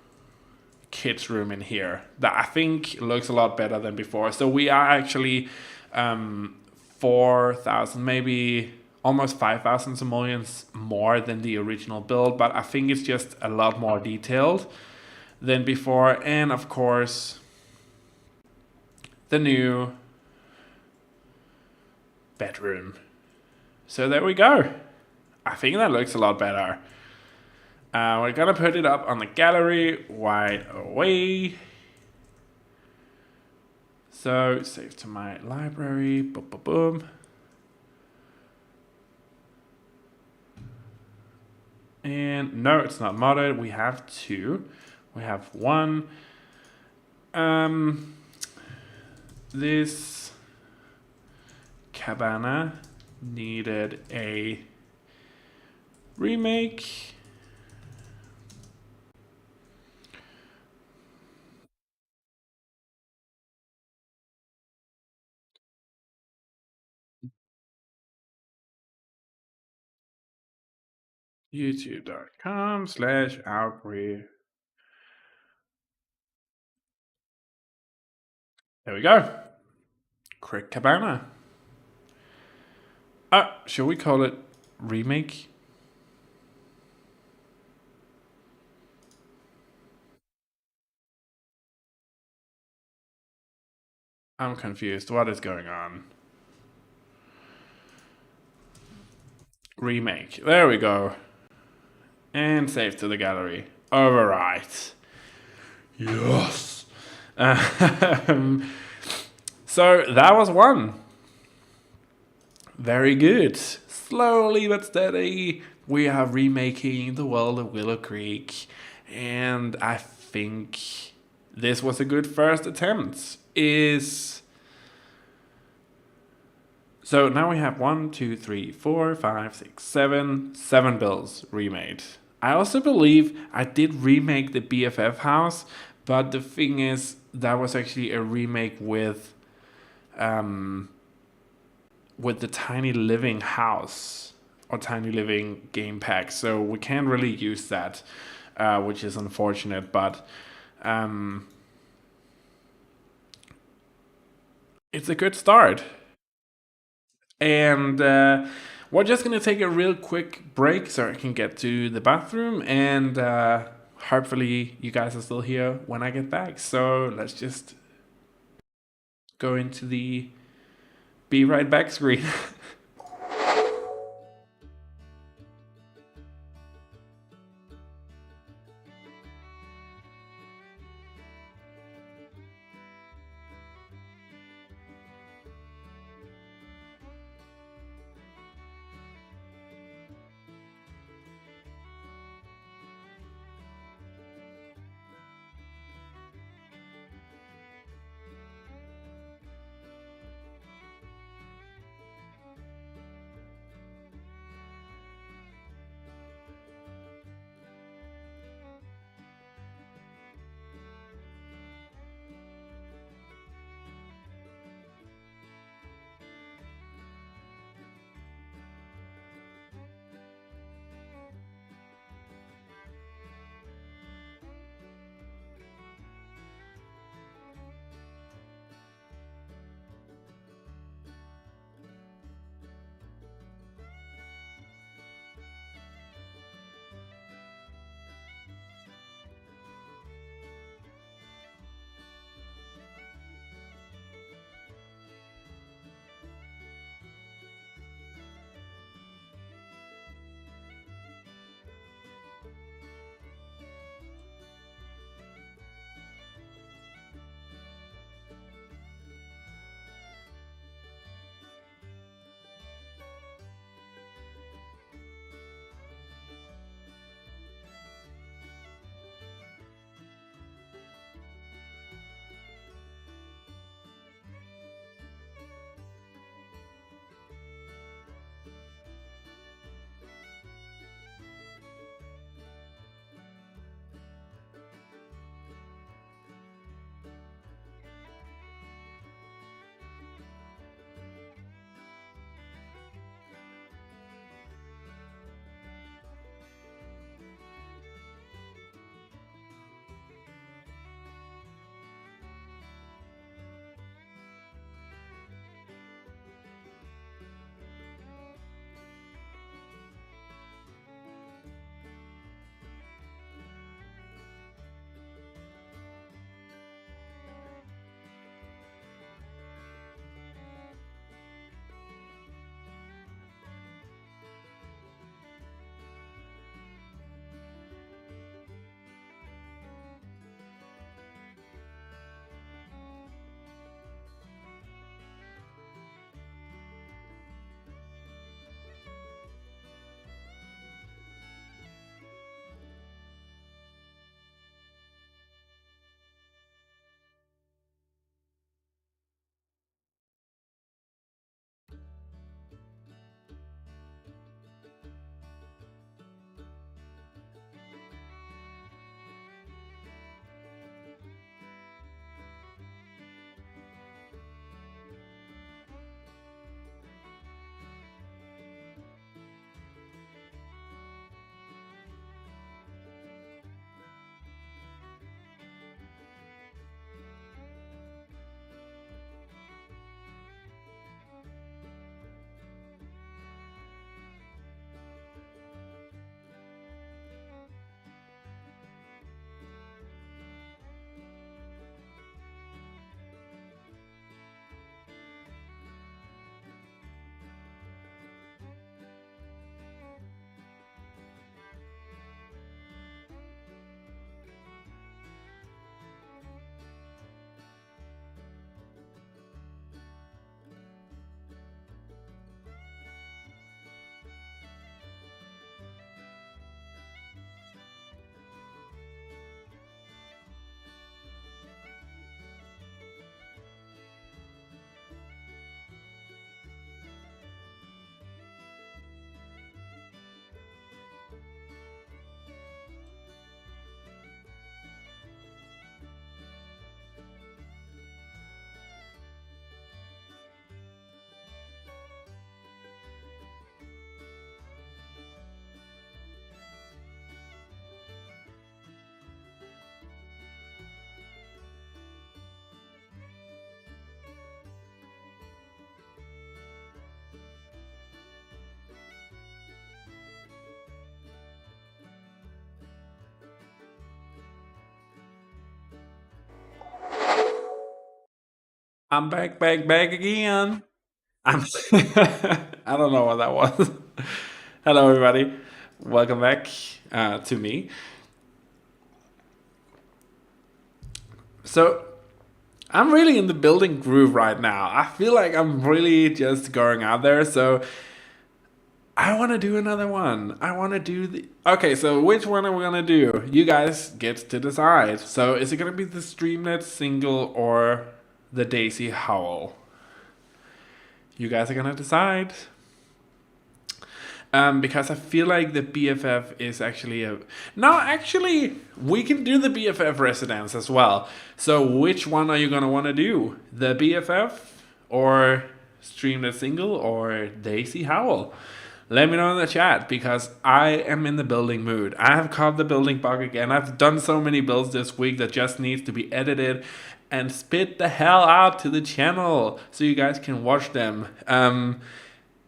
kids room in here that I think looks a lot better than before. So we are actually 4,000, maybe almost 5,000 simoleons more than the original build, but I think it's just a lot more detailed than before. And of course, the new bedroom. So there we go. I think that looks a lot better. We're gonna put it up on the gallery right away. So save to my library. Boom, boom, boom. And no, it's not modded. We have two. We have one. This Cabana needed a remake. youtube.com/outbreed. There we go. Crick Cabana. Shall we call it remake? I'm confused. What is going on? Remake. There we go. And save to the gallery. Overwrite. Yes. So that was one. Very good. Slowly but steady, we are remaking the world of Willow Creek. And I think this was a good first attempt. So now we have 1, 2, 3, 4, 5, 6, 7 builds remade. I also believe I did remake the BFF house, but the thing is, that was actually a remake with the Tiny Living house or Tiny Living game pack. So we can't really use that, which is unfortunate, but it's a good start. And we're just going to take a real quick break so I can get to the bathroom. And hopefully you guys are still here when I get back. So let's just go into the be right back screen. I'm back again. I'm I don't know what that was. Hello, everybody. Welcome back to me. So, I'm really in the building groove right now. I feel like I'm really just going out there. So, I want to do another one. I want to do the. Okay, so which one are we going to do? You guys get to decide. So, is it going to be the Streamnet single or the Daisy Howl? You guys are going to decide. Because I feel like the BFF is actually a. No, actually, we can do the BFF residence as well. So, which one are you gonna want to do? The BFF or Stream the Single or Daisy Howl? Let me know in the chat because I am in the building mood. I have caught the building bug again. I've done so many builds this week that just needs to be edited and spit the hell out to the channel so you guys can watch them.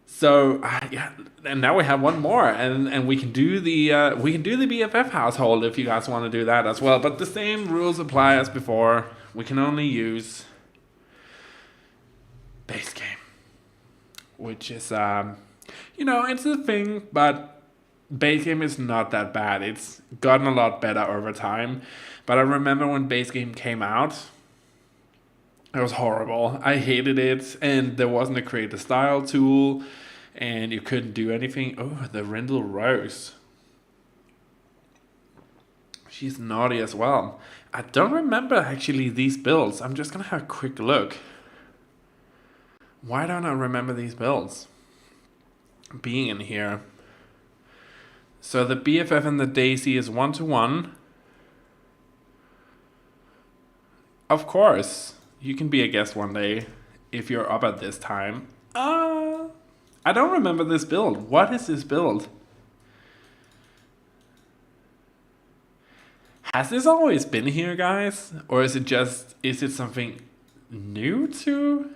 So yeah, and now we have one more, and we can do the BFF household if you guys want to do that as well. But the same rules apply as before. We can only use base game, which is it's a thing, but base game is not that bad. It's gotten a lot better over time. But I remember when base game came out, it was horrible. I hated it, and there wasn't a create a style tool, and you couldn't do anything. Oh, the Rendell Rose. She's naughty as well. I don't remember actually these builds. I'm just gonna have a quick look. Why don't I remember these builds being in here? So the BFF and the Daisy is 1-to-1. Of course, you can be a guest one day if you're up at this time. I don't remember this build. What is this build? Has this always been here, guys? Or is it something new to?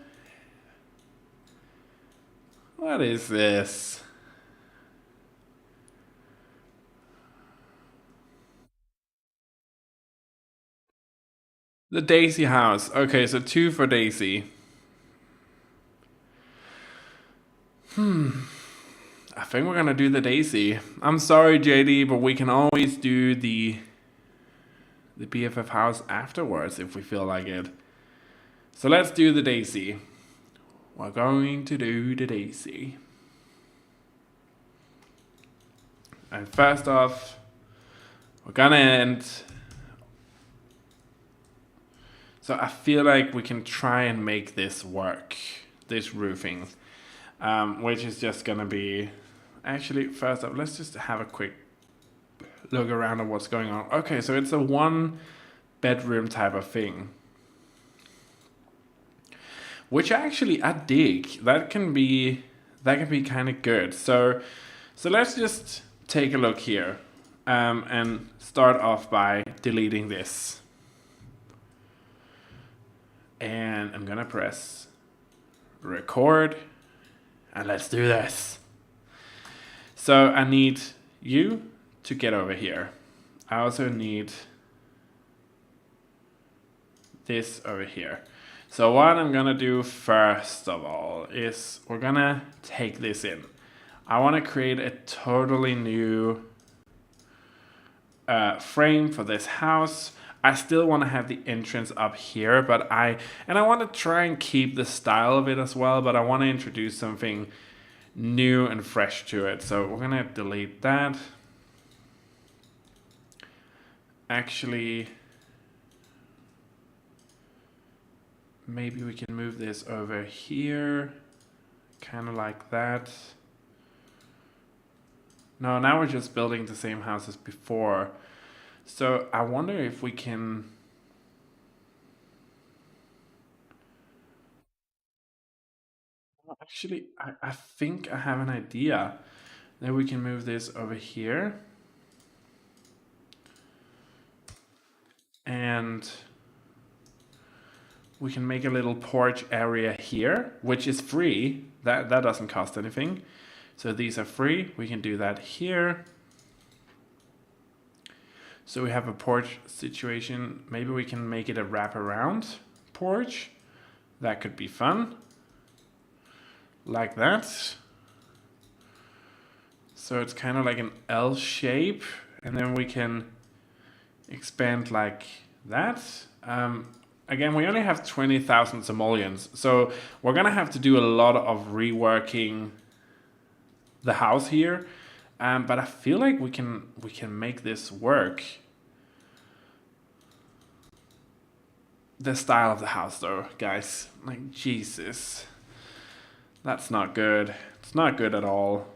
What is this? The Daisy house. Okay, so 2 for Daisy. I think we're gonna do the Daisy. I'm sorry, JD, but we can always do the BFF house afterwards if we feel like it. So let's do the Daisy. We're going to do the Daisy. And first off, we're gonna end. So I feel like we can try and make this work, this roofing, which is just gonna be. Actually, first up, let's just have a quick look around at what's going on. Okay, so it's a 1-bedroom type of thing, which actually I dig. That can be kind of good. So let's just take a look here, and start off by deleting this. And I'm gonna press record, and let's do this. So I need you to get over here. I also need this over here. So what I'm gonna do first of all is we're gonna take this in. I wanna create a totally new frame for this house. I still want to have the entrance up here, but I want to try and keep the style of it as well, but I want to introduce something new and fresh to it. So we're gonna delete that. Actually, maybe we can move this over here, kind of like that. No, now we're just building the same house as before. So I wonder if we can. Actually, I think I have an idea. Then we can move this over here. And we can make a little porch area here, which is free. That doesn't cost anything. So these are free. We can do that here. So we have a porch situation. Maybe we can make it a wraparound porch. That could be fun. Like that. So it's kind of like an L shape. And then we can expand like that. Again, we only have 20,000 simoleons. So we're going to have to do a lot of reworking the house here. But I feel like we can make this work. The style of the house though, guys. Like, Jesus. That's not good. It's not good at all.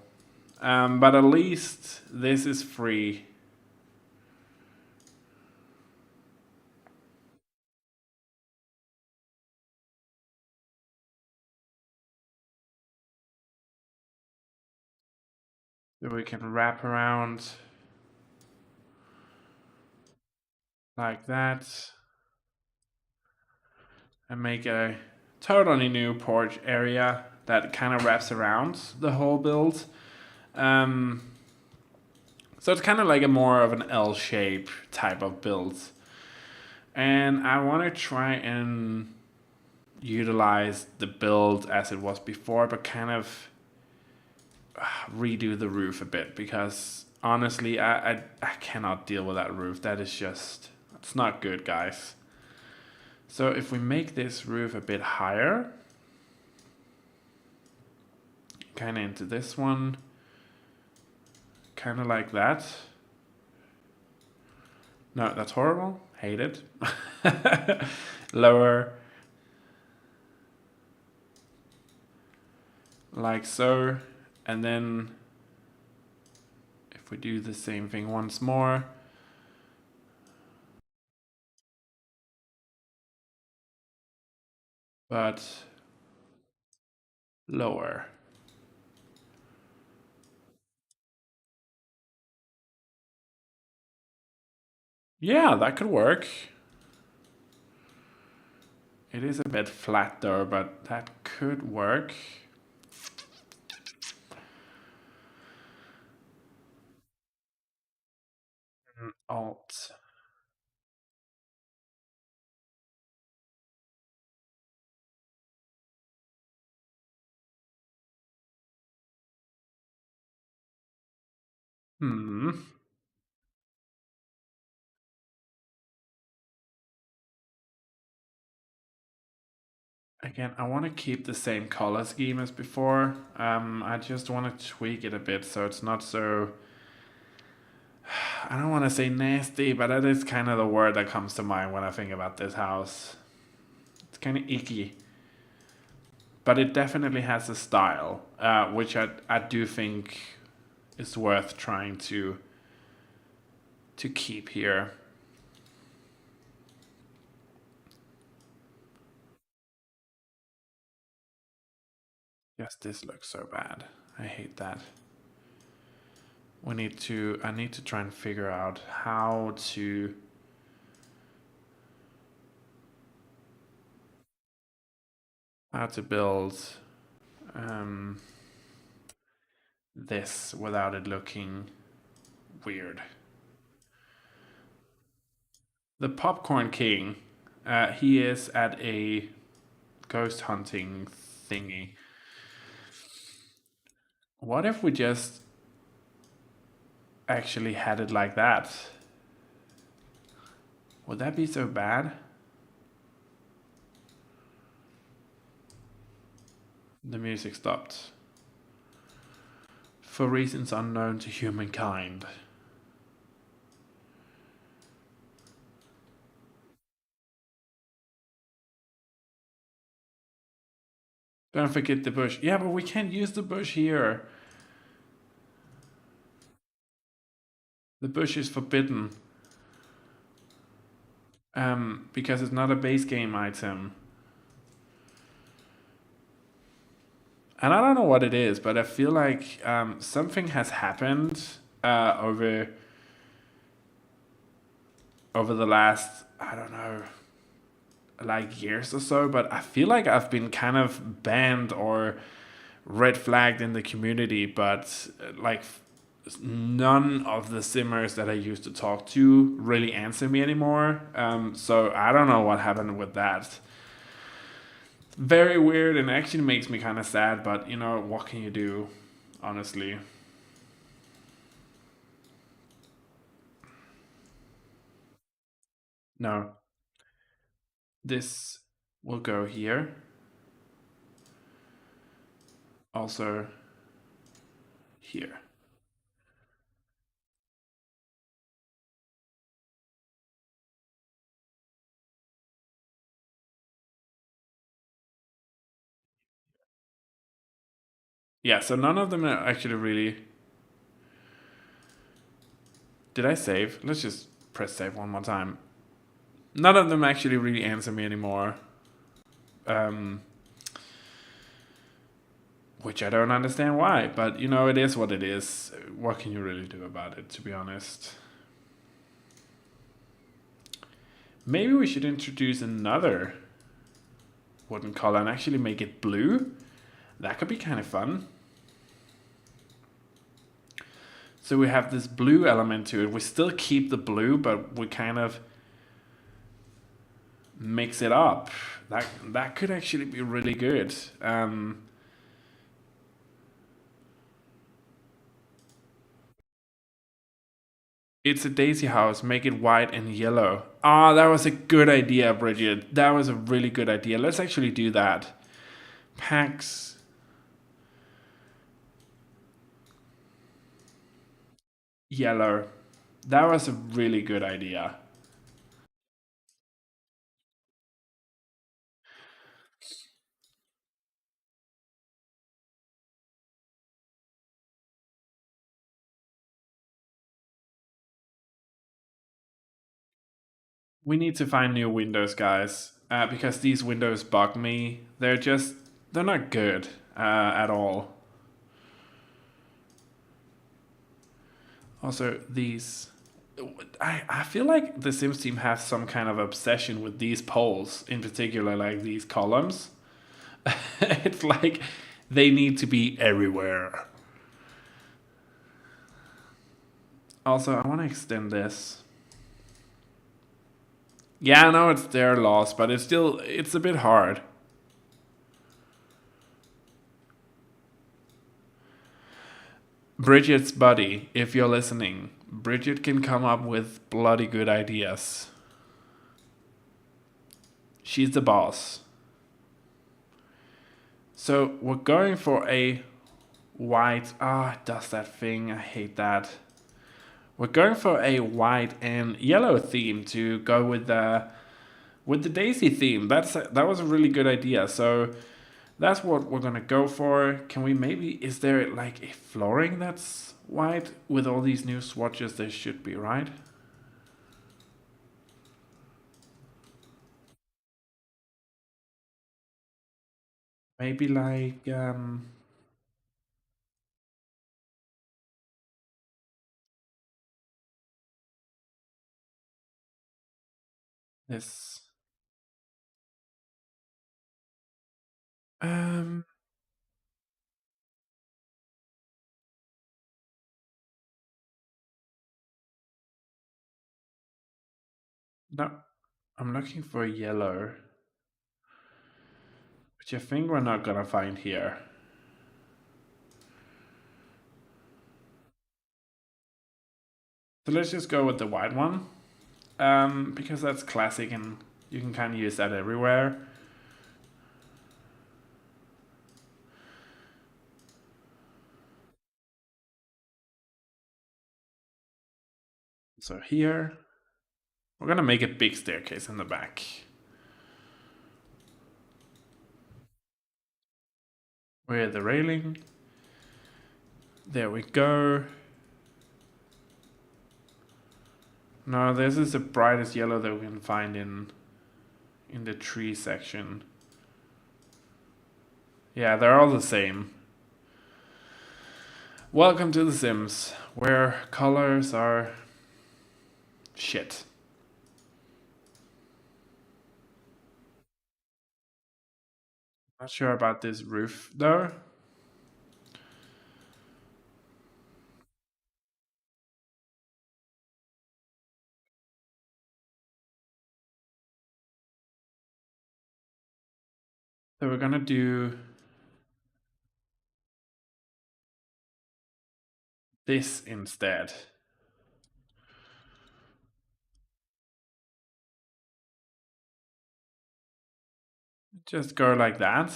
But at least this is free. So we can wrap around like that and make a totally new porch area that kind of wraps around the whole build. So it's kind of like a more of an L shape type of build. And I want to try and utilize the build as it was before, but kind of redo the roof a bit, because honestly, I cannot deal with that roof. That is just, it's not good, guys. So if we make this roof a bit higher, kind of into this one, kind of like that. No, that's horrible. Hate it. Lower. Like so. And then if we do the same thing once more. But lower. Yeah, that could work. It is a bit flat though, but that could work. Alt. Hmm. Again, I want to keep the same color scheme as before. I just want to tweak it a bit so it's not so, I don't want to say nasty, but that is kind of the word that comes to mind when I think about this house. It's kind of icky. But it definitely has a style, which I do think is worth trying to keep here. Yes, this looks so bad. I hate that. I need to try and figure out how to build this without it looking weird. The Popcorn King, he is at a ghost hunting thingy. What if we just actually had it like that? Would that be so bad? The music stopped. For reasons unknown to humankind. Don't forget the bush. Yeah, but we can't use the bush here. The bush is forbidden. Because it's not a base game item. And I don't know what it is, but I feel like something has happened over the last, I don't know, like years or so. But I feel like I've been kind of banned or red flagged in the community. But like none of the simmers that I used to talk to really answer me anymore. So I don't know what happened with that. Very weird and actually makes me kind of sad, but you know, what can you do, honestly? No, this will go here. Also here. Yeah, so none of them are actually really. Did I save? Let's just press save one more time. None of them actually really answer me anymore. Um, which I don't understand why, but you know, it is what it is. What can you really do about it, to be honest? Maybe we should introduce another wooden color and actually make it blue. That could be kind of fun. So we have this blue element to it. We still keep the blue, but we kind of mix it up. That could actually be really good. It's a daisy house. Make it white and yellow. Ah, that was a good idea, Bridget. That was a really good idea. Let's actually do that. Packs yellow. That was a really good idea. We need to find new windows, guys, because these windows bug me. They're not good at all. Also, these. I feel like the Sims team has some kind of obsession with these poles, in particular, like these columns. It's like they need to be everywhere. Also, I want to extend this. Yeah, I know it's their loss, but it's a bit hard. Bridget's buddy, if you're listening, Bridget can come up with bloody good ideas. She's the boss. So we're going for a white. Ah, it does that thing. I hate that. We're going for a white and yellow theme to go with the Daisy theme. That was a really good idea. So that's what we're gonna go for. Can we maybe? Is there like a flooring that's white with all these new swatches? There should be, right? Maybe like this. Um, no, I'm looking for yellow, which I think we're not gonna find here. So let's just go with the white one, because that's classic and you can kind of use that everywhere. So here, we're gonna make a big staircase in the back. Where the railing. There we go. No, this is the brightest yellow that we can find in the tree section. Yeah, they're all the same. Welcome to The Sims, where colors are shit. Not sure about this roof though. So we're gonna do this instead. Just go like that.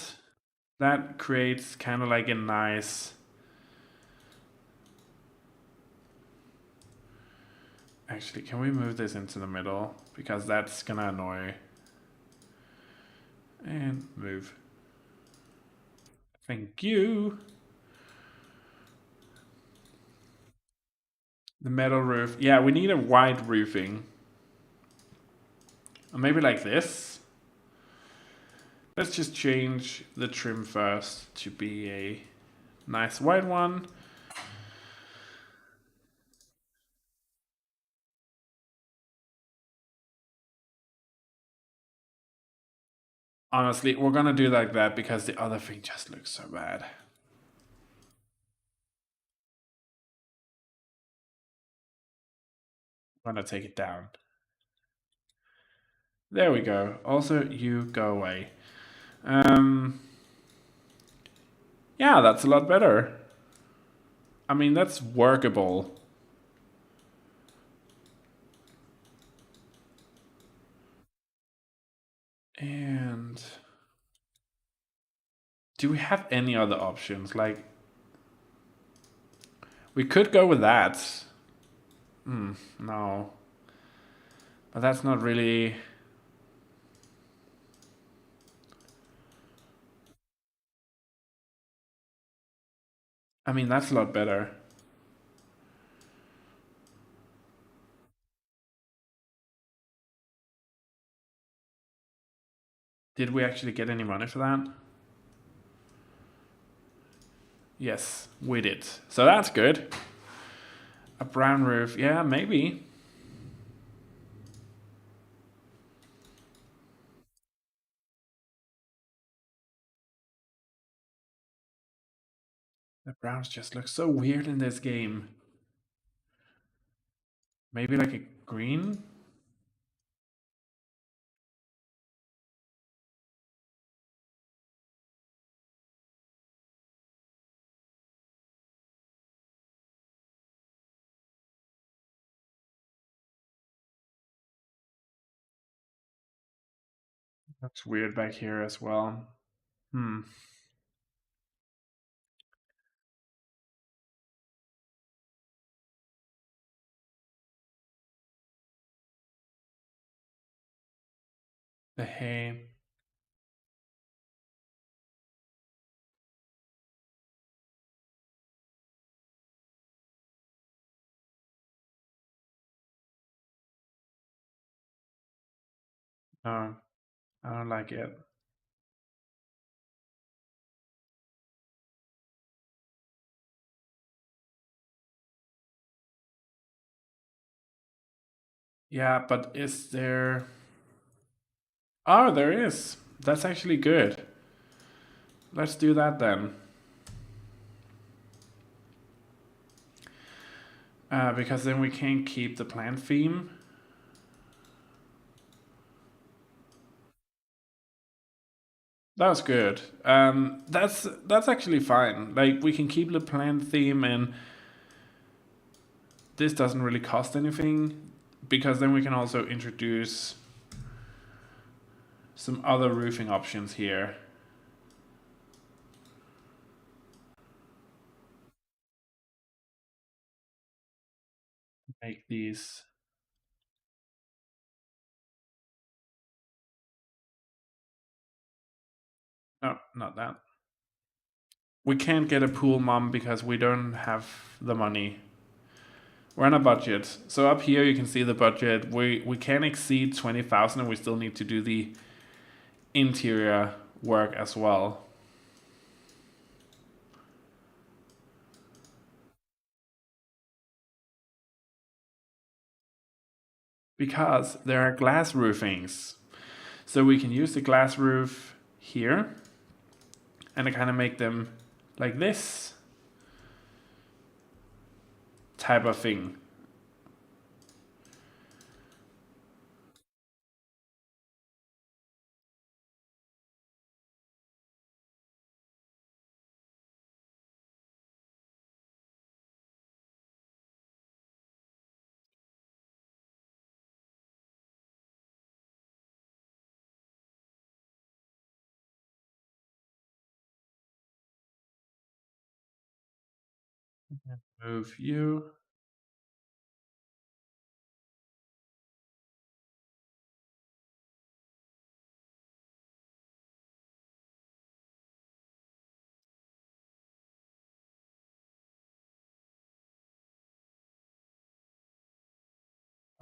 That creates kind of like a nice... Actually, can we move this into the middle? Because that's gonna annoy. And move. Thank you. The metal roof. Yeah, we need a white roofing. Or maybe like this. Let's just change the trim first to be a nice white one. Honestly, we're gonna do like that because the other thing just looks so bad. I'm gonna take it down. There we go. Also, you go away. Yeah, that's a lot better. I mean, that's workable. And do we have any other options? Like, we could go with that. No. But that's not really... I mean, that's a lot better. Did we actually get any money for that? Yes, we did. So that's good. A brown roof. Yeah, maybe. The browns just look so weird in this game. Maybe like a green? That's weird back here as well. Hmm. The hay. No, I don't like it. Yeah, but is there... Oh, there is. That's actually good. Let's do that then. Because then we can keep the plant theme. That was good. That's actually fine. Like we can keep the plant theme, and this doesn't really cost anything because then we can also introduce some other roofing options here. Make these... No, not that. We can't get a pool mom because we don't have the money. We're on a budget. So up here you can see the budget. We can exceed 20,000 and we still need to do the interior work as well. Because there are glass roofings. So we can use the glass roof here and I kind of make them like this type of thing. Move you.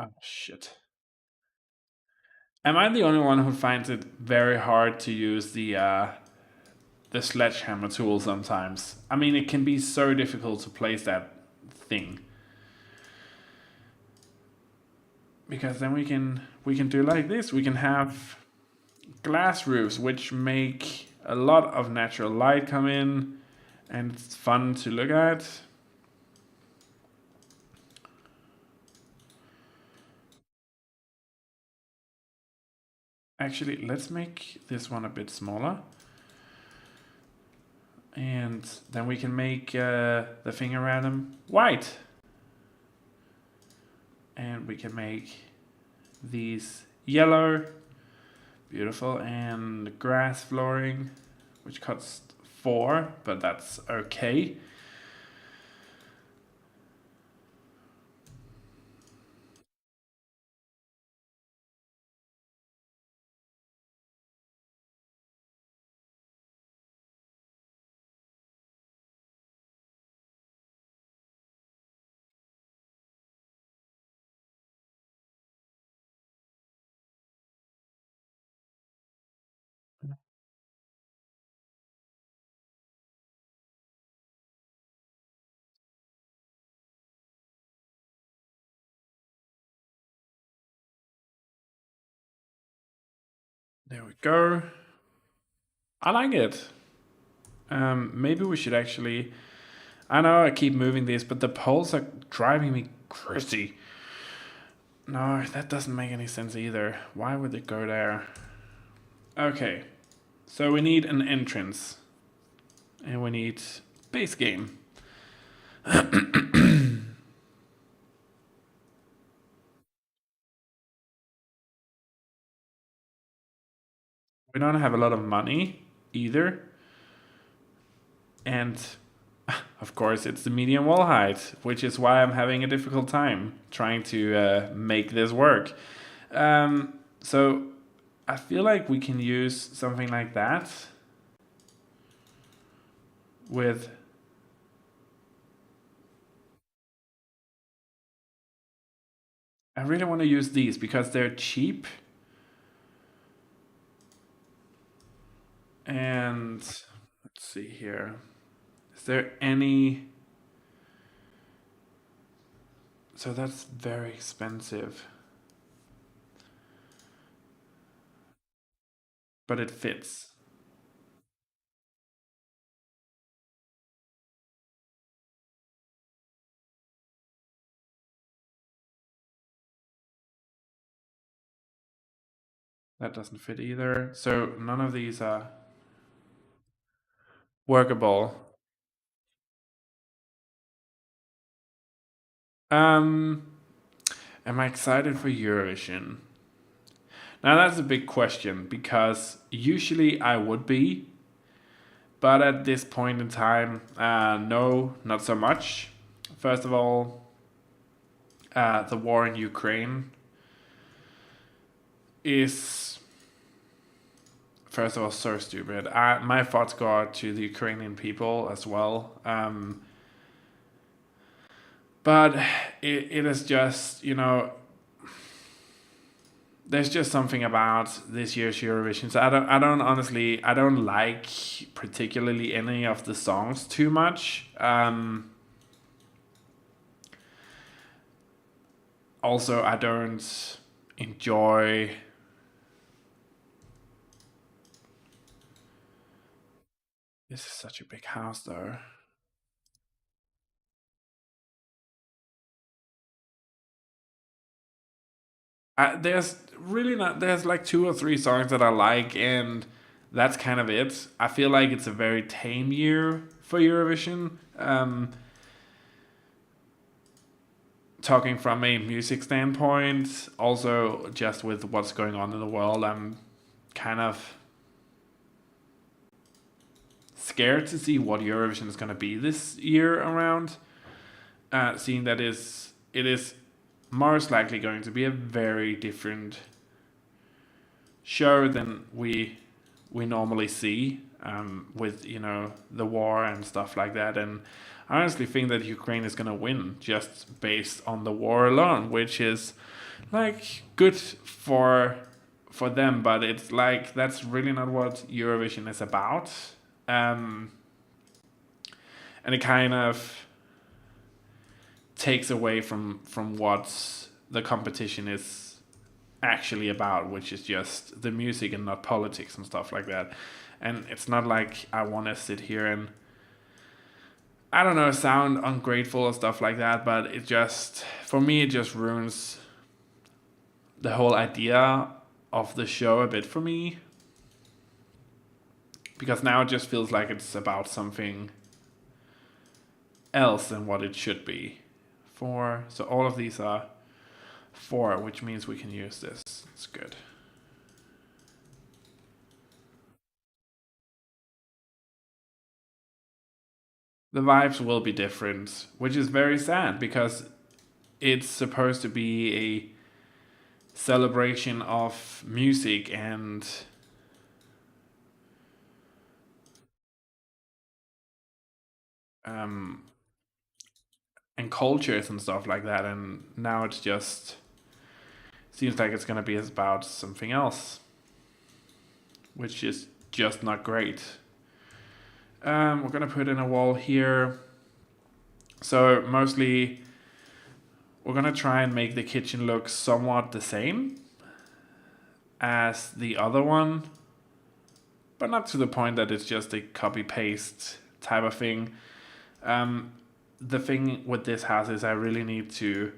Oh shit. Am I the only one who finds it very hard to use the sledgehammer tool sometimes? I mean, it can be so difficult to place that thing because then we can do like this. We can have glass roofs, which make a lot of natural light come in, and it's fun to look at. Actually, let's make this one a bit smaller. And then we can make the thing around them white. And we can make these yellow. Beautiful. And grass flooring, which costs 4, but that's okay. There we go. I like it. Maybe we should actually. I know I keep moving these, but the poles are driving me crazy. No, that doesn't make any sense either. Why would it go there? Okay, so we need an entrance. And we need base game. We don't have a lot of money either. And of course, it's the medium wall height, which is why I'm having a difficult time trying to make this work. So I feel like we can use something like that with. I really want to use these because they're cheap. And let's see here. Is there any. So that's very expensive. But it fits. That doesn't fit either. So none of these are workable. Um, am I excited for Eurovision? Now that's a big question because usually I would be, but at this point in time, no, not so much. First of all, the war in Ukraine is, first of all, so stupid. My thoughts go out to the Ukrainian people as well. But it is just, there's just something about this year's Eurovision. So I don't like particularly any of the songs too much. Also, I don't enjoy. This is such a big house, though. There's really not. There's like 2 or 3 songs that I like, and that's kind of it. I feel like it's a very tame year for Eurovision. Talking from a music standpoint, also just with what's going on in the world, I'm kind of scared to see what Eurovision is going to be this year around. seeing that it is most likely going to be a very different show than we normally see, with the war and stuff like that. And I honestly think that Ukraine is going to win just based on the war alone, which is like good for them, but it's like that's really not what Eurovision is about. Um, and it kind of takes away from what the competition is actually about, which is just the music and not politics and stuff like that. And it's not like I want to sit here and, I don't know, sound ungrateful or stuff like that, but it just, for me, it just ruins the whole idea of the show a bit for me. Because now it just feels like it's about something else than what it should be. Four. So all of these are four, which means we can use this. It's good. The vibes will be different, which is very sad because it's supposed to be a celebration of music um, and cultures and stuff like that, and now it's just seems like it's gonna be about something else, which is just not great. We're gonna put in a wall here. So mostly we're gonna try and make the kitchen look somewhat the same as the other one, but not to the point that it's just a copy paste type of thing. The thing with this house is I really need to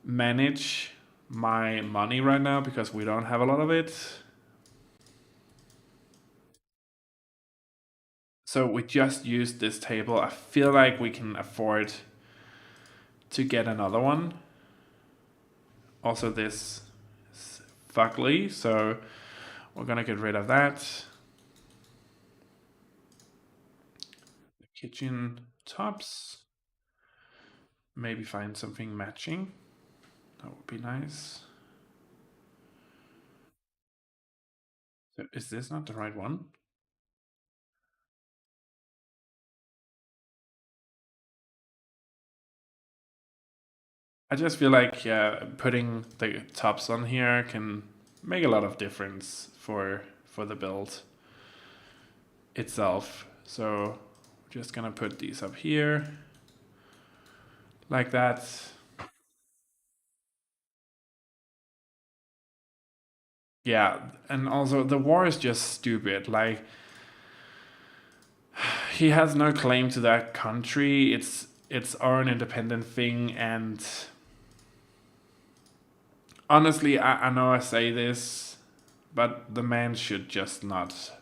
manage my money right now because we don't have a lot of it. So we just used this table. I feel like we can afford to get another one. Also, this is fugly, so we're gonna get rid of that. The kitchen tops. Maybe find something matching. That would be nice. So is this not the right one? I just feel like putting the tops on here can make a lot of difference for the build itself. So we're just gonna put these up here like that. Yeah, and also the war is just stupid. Like he has no claim to that country. It's its own independent thing, and honestly, I know I say this, but the man should just not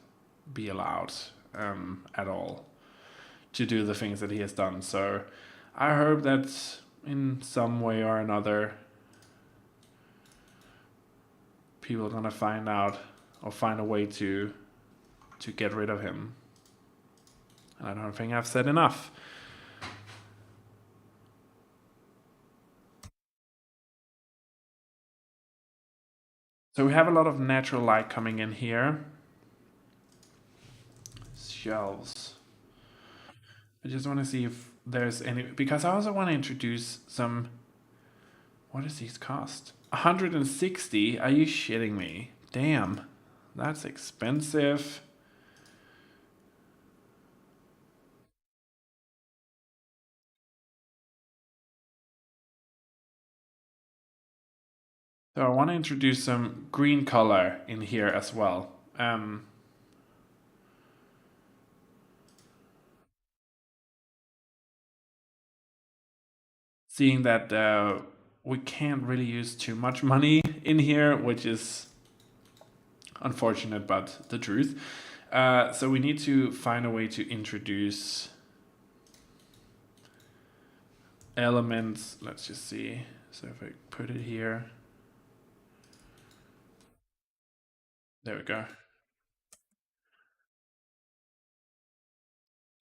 be allowed at all to do the things that he has done. So I hope that in some way or another, people are gonna find out or find a way to get rid of him. And I don't think I've said enough. So we have a lot of natural light coming in here. Shelves. I just want to see if there's any, because I also want to introduce some. What does these cost? 160? Are you shitting me? Damn, that's expensive. So I want to introduce some green color in here as well. Seeing that we can't really use too much money in here, which is unfortunate but the truth. So we need to find a way to introduce elements. Let's just see. So if I put it here, there we go.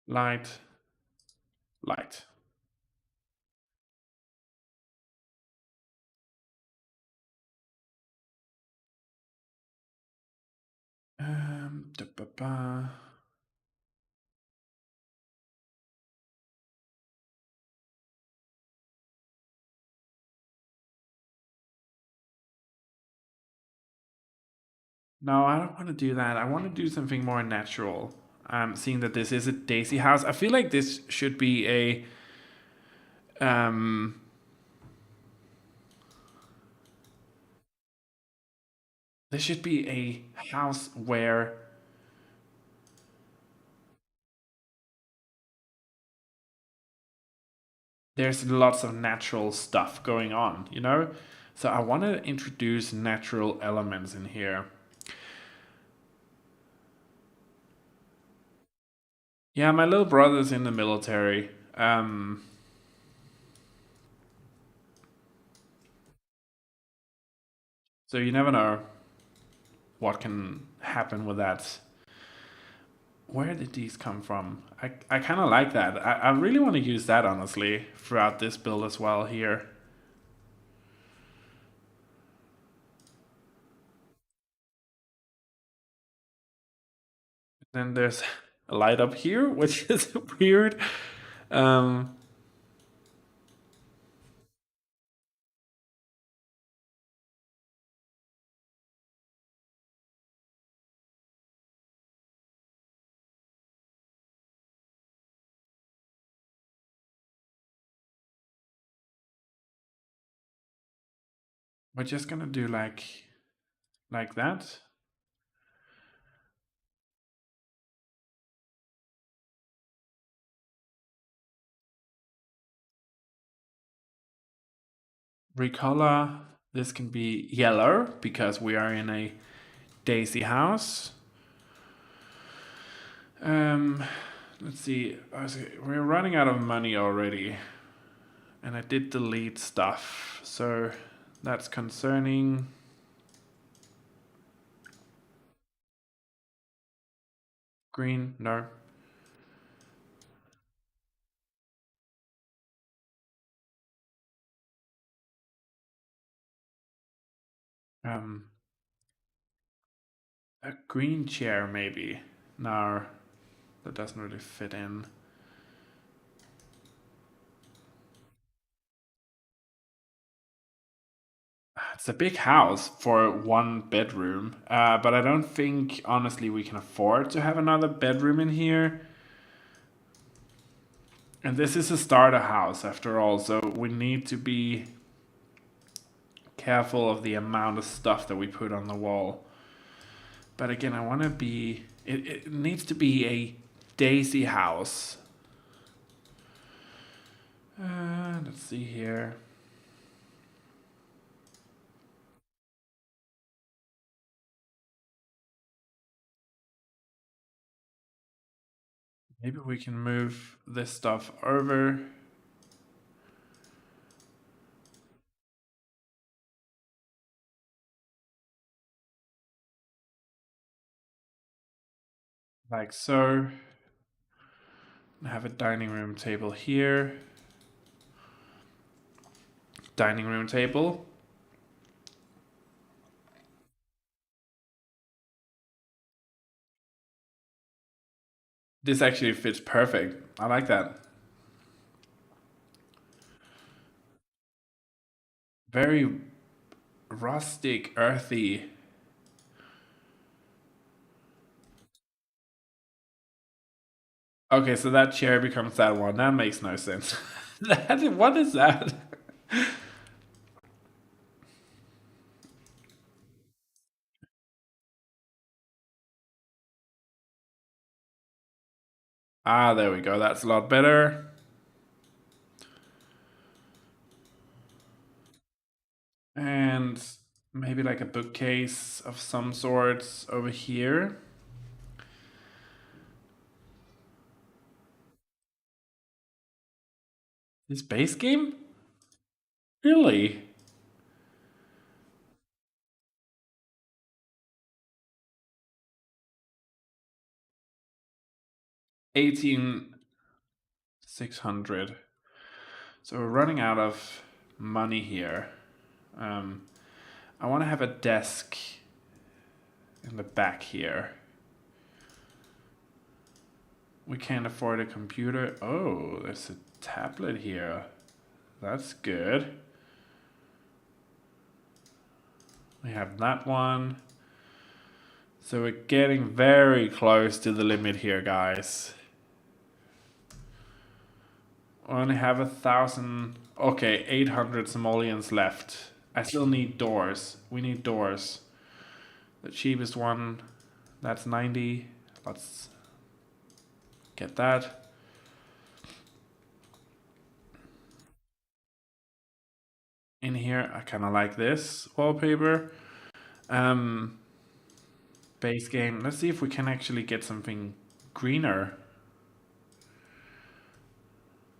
Light, light. Da-ba-ba. No, I don't want to do that. I want to do something more natural. Seeing that this is a daisy house, I feel like this should be a um, this should be a house where there's lots of natural stuff going on, you know? So I want to introduce natural elements in here. Yeah, my little brother's in the military. So you never know what can happen with that. Where did these come from? I kind of like that. I really want to use that, honestly, throughout this build as well here. Then there's a light up here, which is weird. Um, we're just gonna do like that. Recolor. This can be yellow because we are in a daisy house. Um, let's see. We're running out of money already, and I did delete stuff, so that's concerning. Green, no. Um, a green chair maybe. No, that doesn't really fit in. It's a big house for one bedroom, but I don't think, honestly, we can afford to have another bedroom in here. And this is a starter house after all, so we need to be careful of the amount of stuff that we put on the wall. But again, I want to be. It needs to be a daisy house. Let's see here. Maybe we can move this stuff over. Like so. Have a dining room table here. Dining room table. This actually fits perfect. I like that. Very rustic, earthy. Okay, so that chair becomes that one. That makes no sense. What is that? Ah, there we go. That's a lot better. And maybe like a bookcase of some sorts over here. This base game? Really? 18,600. So we're running out of money here. Um, I want to have a desk in the back here. We can't afford a computer. Oh, there's a tablet here. That's good. We have that one. So we're getting very close to the limit here, guys. We only have 1,000. Okay, 800 simoleons left. I still need doors. We need doors. The cheapest one, that's 90. Let's get that. In here, I kind of like this wallpaper. Base game. Let's see if we can actually get something greener.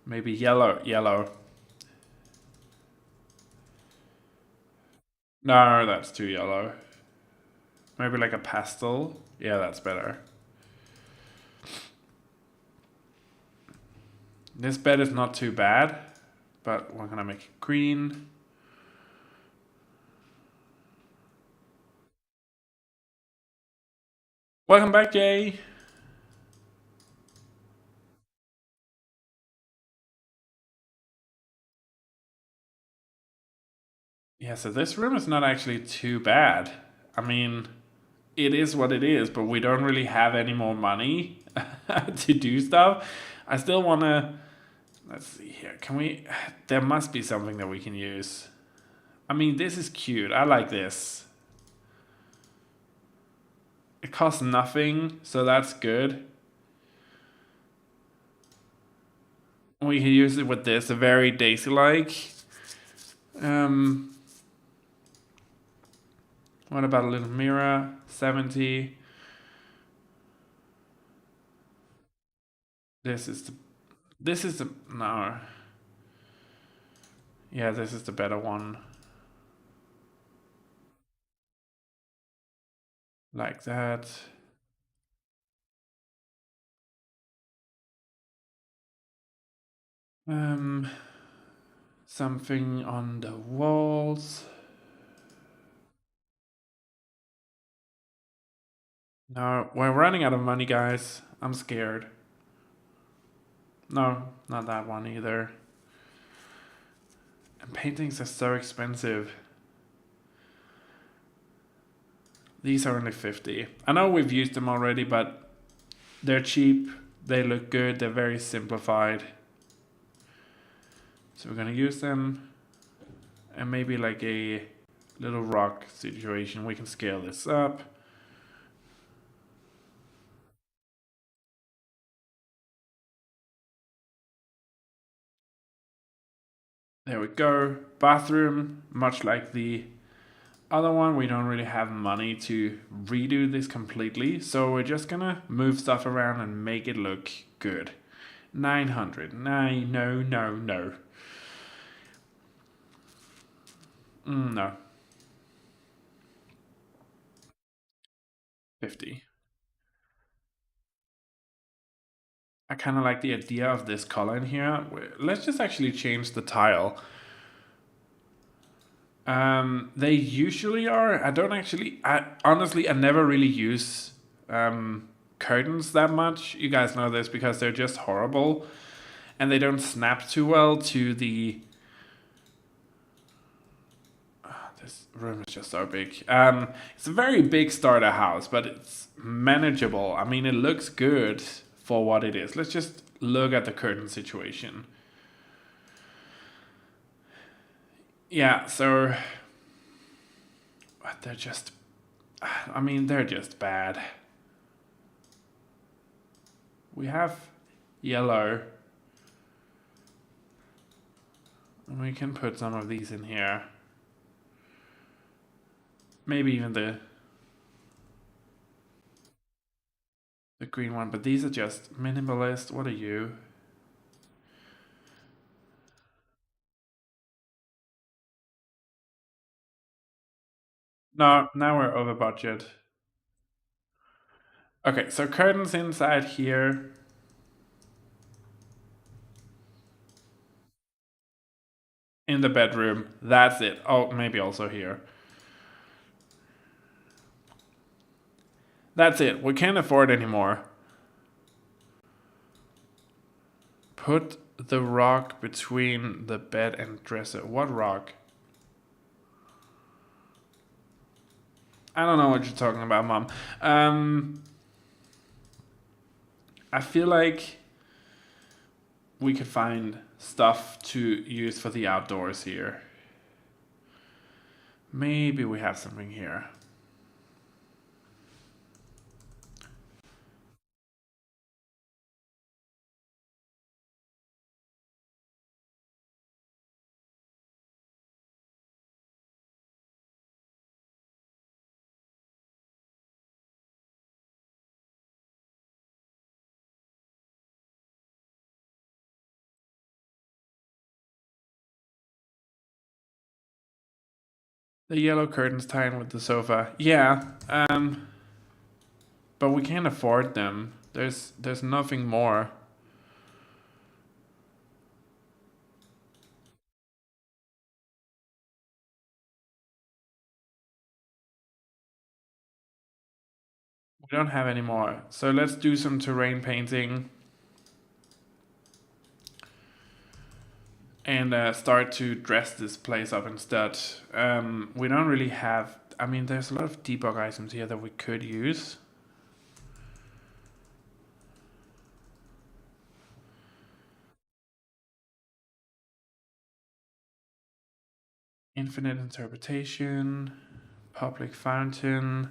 Maybe yellow. No, that's too yellow. Maybe like a pastel. Yeah, that's better. This bed is not too bad, but we're gonna make it green. Welcome back, Jay. Yeah, so this room is not actually too bad. I mean, it is what it is, but we don't really have any more money to do stuff. I still want to. Let's see here. Can we. There must be something that we can use. I mean, this is cute. I like this. It costs nothing, so that's good. We can use it with this, a very Daisy-like. What about a little mirror? 70. This is the, no. Yeah, this is the better one. Like that. Something on the walls. No, we're running out of money, guys. I'm scared. No, not that one either. And paintings are so expensive. These are only 50. I know we've used them already, but they're cheap. They look good. They're very simplified. So we're gonna use them. And maybe like a little rock situation. We can scale this up. There we go. Bathroom, much like the other one, we don't really have money to redo this completely. So we're just gonna move stuff around and make it look good. 900. No. No. 50. I kind of like the idea of this color in here. Let's just actually change the tile. They usually are. I don't actually. I honestly, I never really use curtains that much. You guys know this because they're just horrible, and they don't snap too well to the. This room is just so big. It's a very big starter house, but it's manageable. I mean, it looks good for what it is. Let's just look at the curtain situation. Yeah, so they're just. I mean, they're just bad. We have yellow. And we can put some of these in here. Maybe even the green one, but these are just minimalist. What are you? No, now we're over budget. Okay, so curtains inside here. In the bedroom. That's it. Oh, maybe also here. That's it. We can't afford anymore. put the rock between the bed and dresser. What rock? I don't know what you're talking about, Mom. I feel like we could find stuff to use for the outdoors here. Maybe we have something here. The yellow curtains tying with the sofa. Yeah, but we can't afford them. There's nothing more. We don't have any more. So let's do some terrain painting and start to dress this place up instead. We don't really have. I mean, there's a lot of debug items here that we could use. Infinite interpretation, public fountain.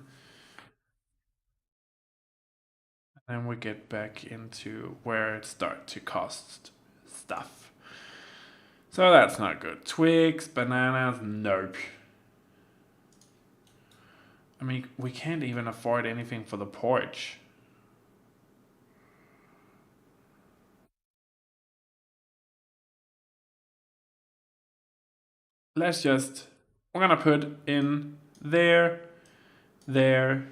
And we get back into where it starts to cost stuff. So that's not good. Twigs, bananas, nope. I mean, we can't even afford anything for the porch. Let's just, we're gonna put in there, there.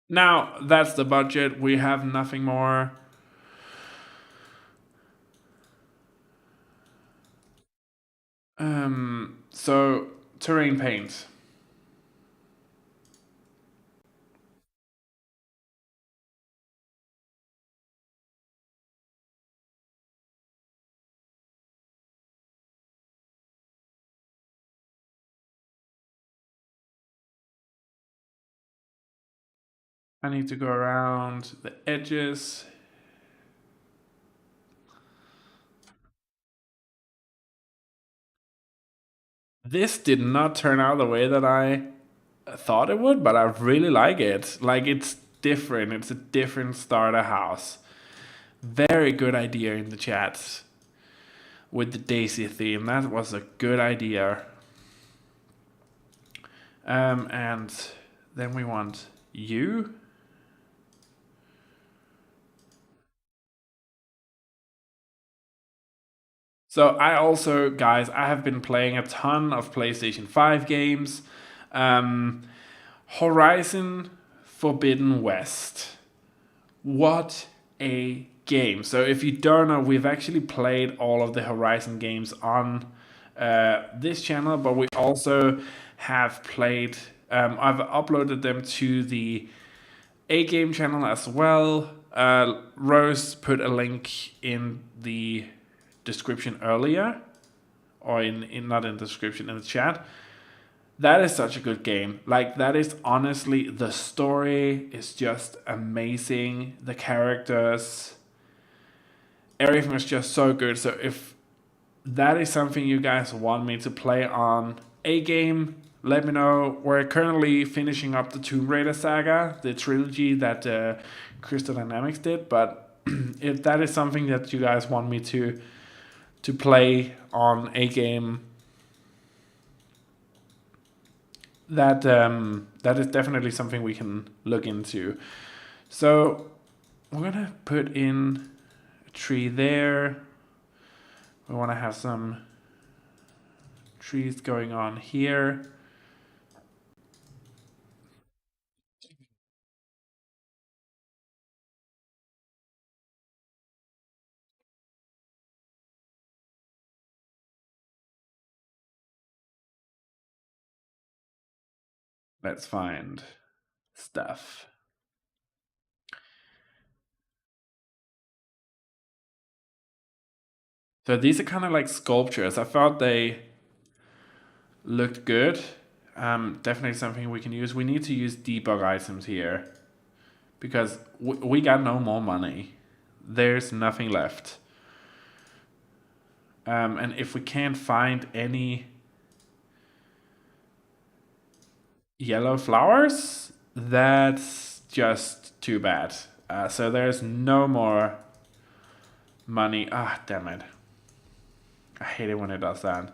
Now that's the budget. We have nothing more. So terrain paint. I need to go around the edges. This did not turn out the way that I thought it would, but I really like it. Like, it's different. It's a different starter house. Very good idea in the chat with the Daisy theme. That was a good idea. And then we want you. So I also, guys, I have been playing a ton of PlayStation 5 games. Horizon Forbidden West. What a game. So if you don't know, we've actually played all of the Horizon games on this channel, but we also have played, I've uploaded them to the A Game channel as well. Rose put a link in the description earlier, or in not in the description, in the chat. That is such a good game. Like, that is honestly, the story is just amazing. The characters, everything is just so good. So if that is something you guys want me to play on A Game, let me know. We're currently finishing up the Tomb Raider saga, the trilogy that Crystal Dynamics did. But if that is something that you guys want me to play on A Game, that that is definitely something we can look into. So we're gonna put in a tree there. We want to have some trees going on here. Let's find stuff. So these are kind of like sculptures. I thought they looked good. Definitely something we can use. We need to use debug items here because we got no more money. There's nothing left. And if we can't find any yellow flowers, that's just too bad. So there's no more money. Ah, damn it. I hate it when it does that.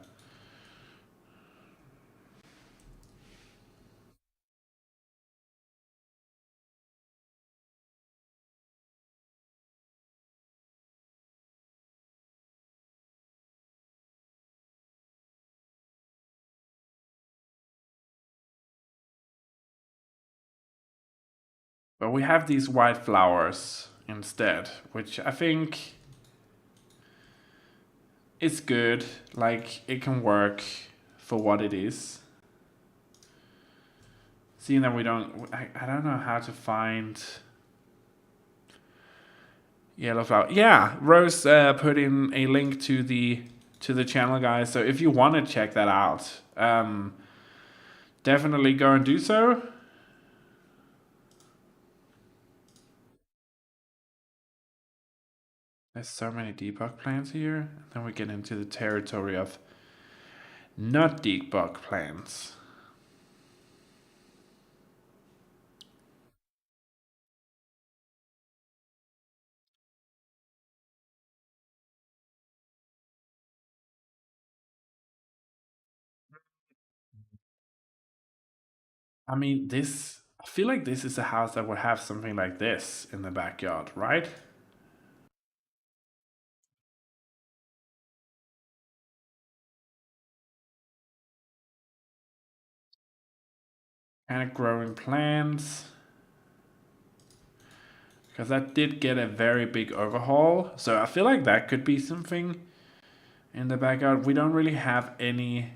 But we have these white flowers instead, which I think is good. Like, it can work for what it is. Seeing that we don't, I don't know how to find yellow flower. Yeah, Rose put in a link to the channel, guys. So if you want to check that out, definitely go and do so. There's so many debug plans here. Then we get into the territory of not debug plans. I mean, I feel like this is a house that would have something like this in the backyard, right? And growing plants. Because that did get a very big overhaul. So I feel like that could be something in the backyard. We don't really have any.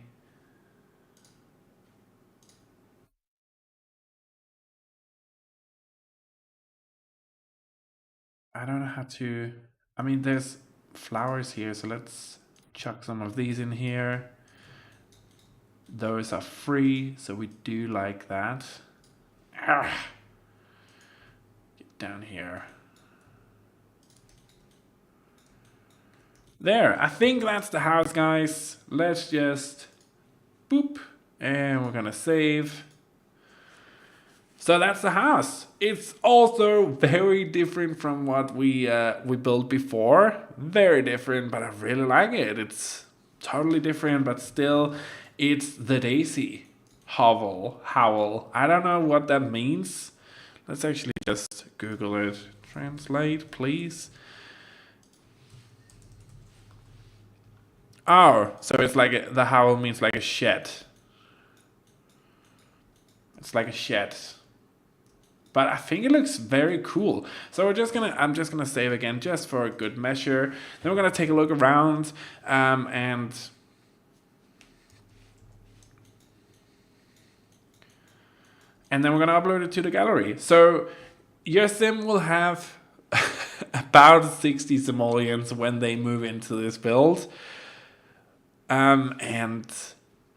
I don't know how to. I mean, there's flowers here, so let's chuck some of these in here. Those are free, so we do like that. Ah, get down here. There, I think that's the house, guys. Let's just boop, and we're gonna save. So that's the house. It's also very different from what we built before. Very different, but I really like it. It's totally different, but still, it's the Daisy Hovel. I don't know what that means. Let's actually just Google it. Translate, please. Oh, so it's like the howl means like a shed. It's like a shed. But I think it looks very cool. So I'm just gonna save again just for a good measure. Then we're gonna take a look around and then we're gonna upload it to the gallery. So your sim will have about 60 simoleons when they move into this build. And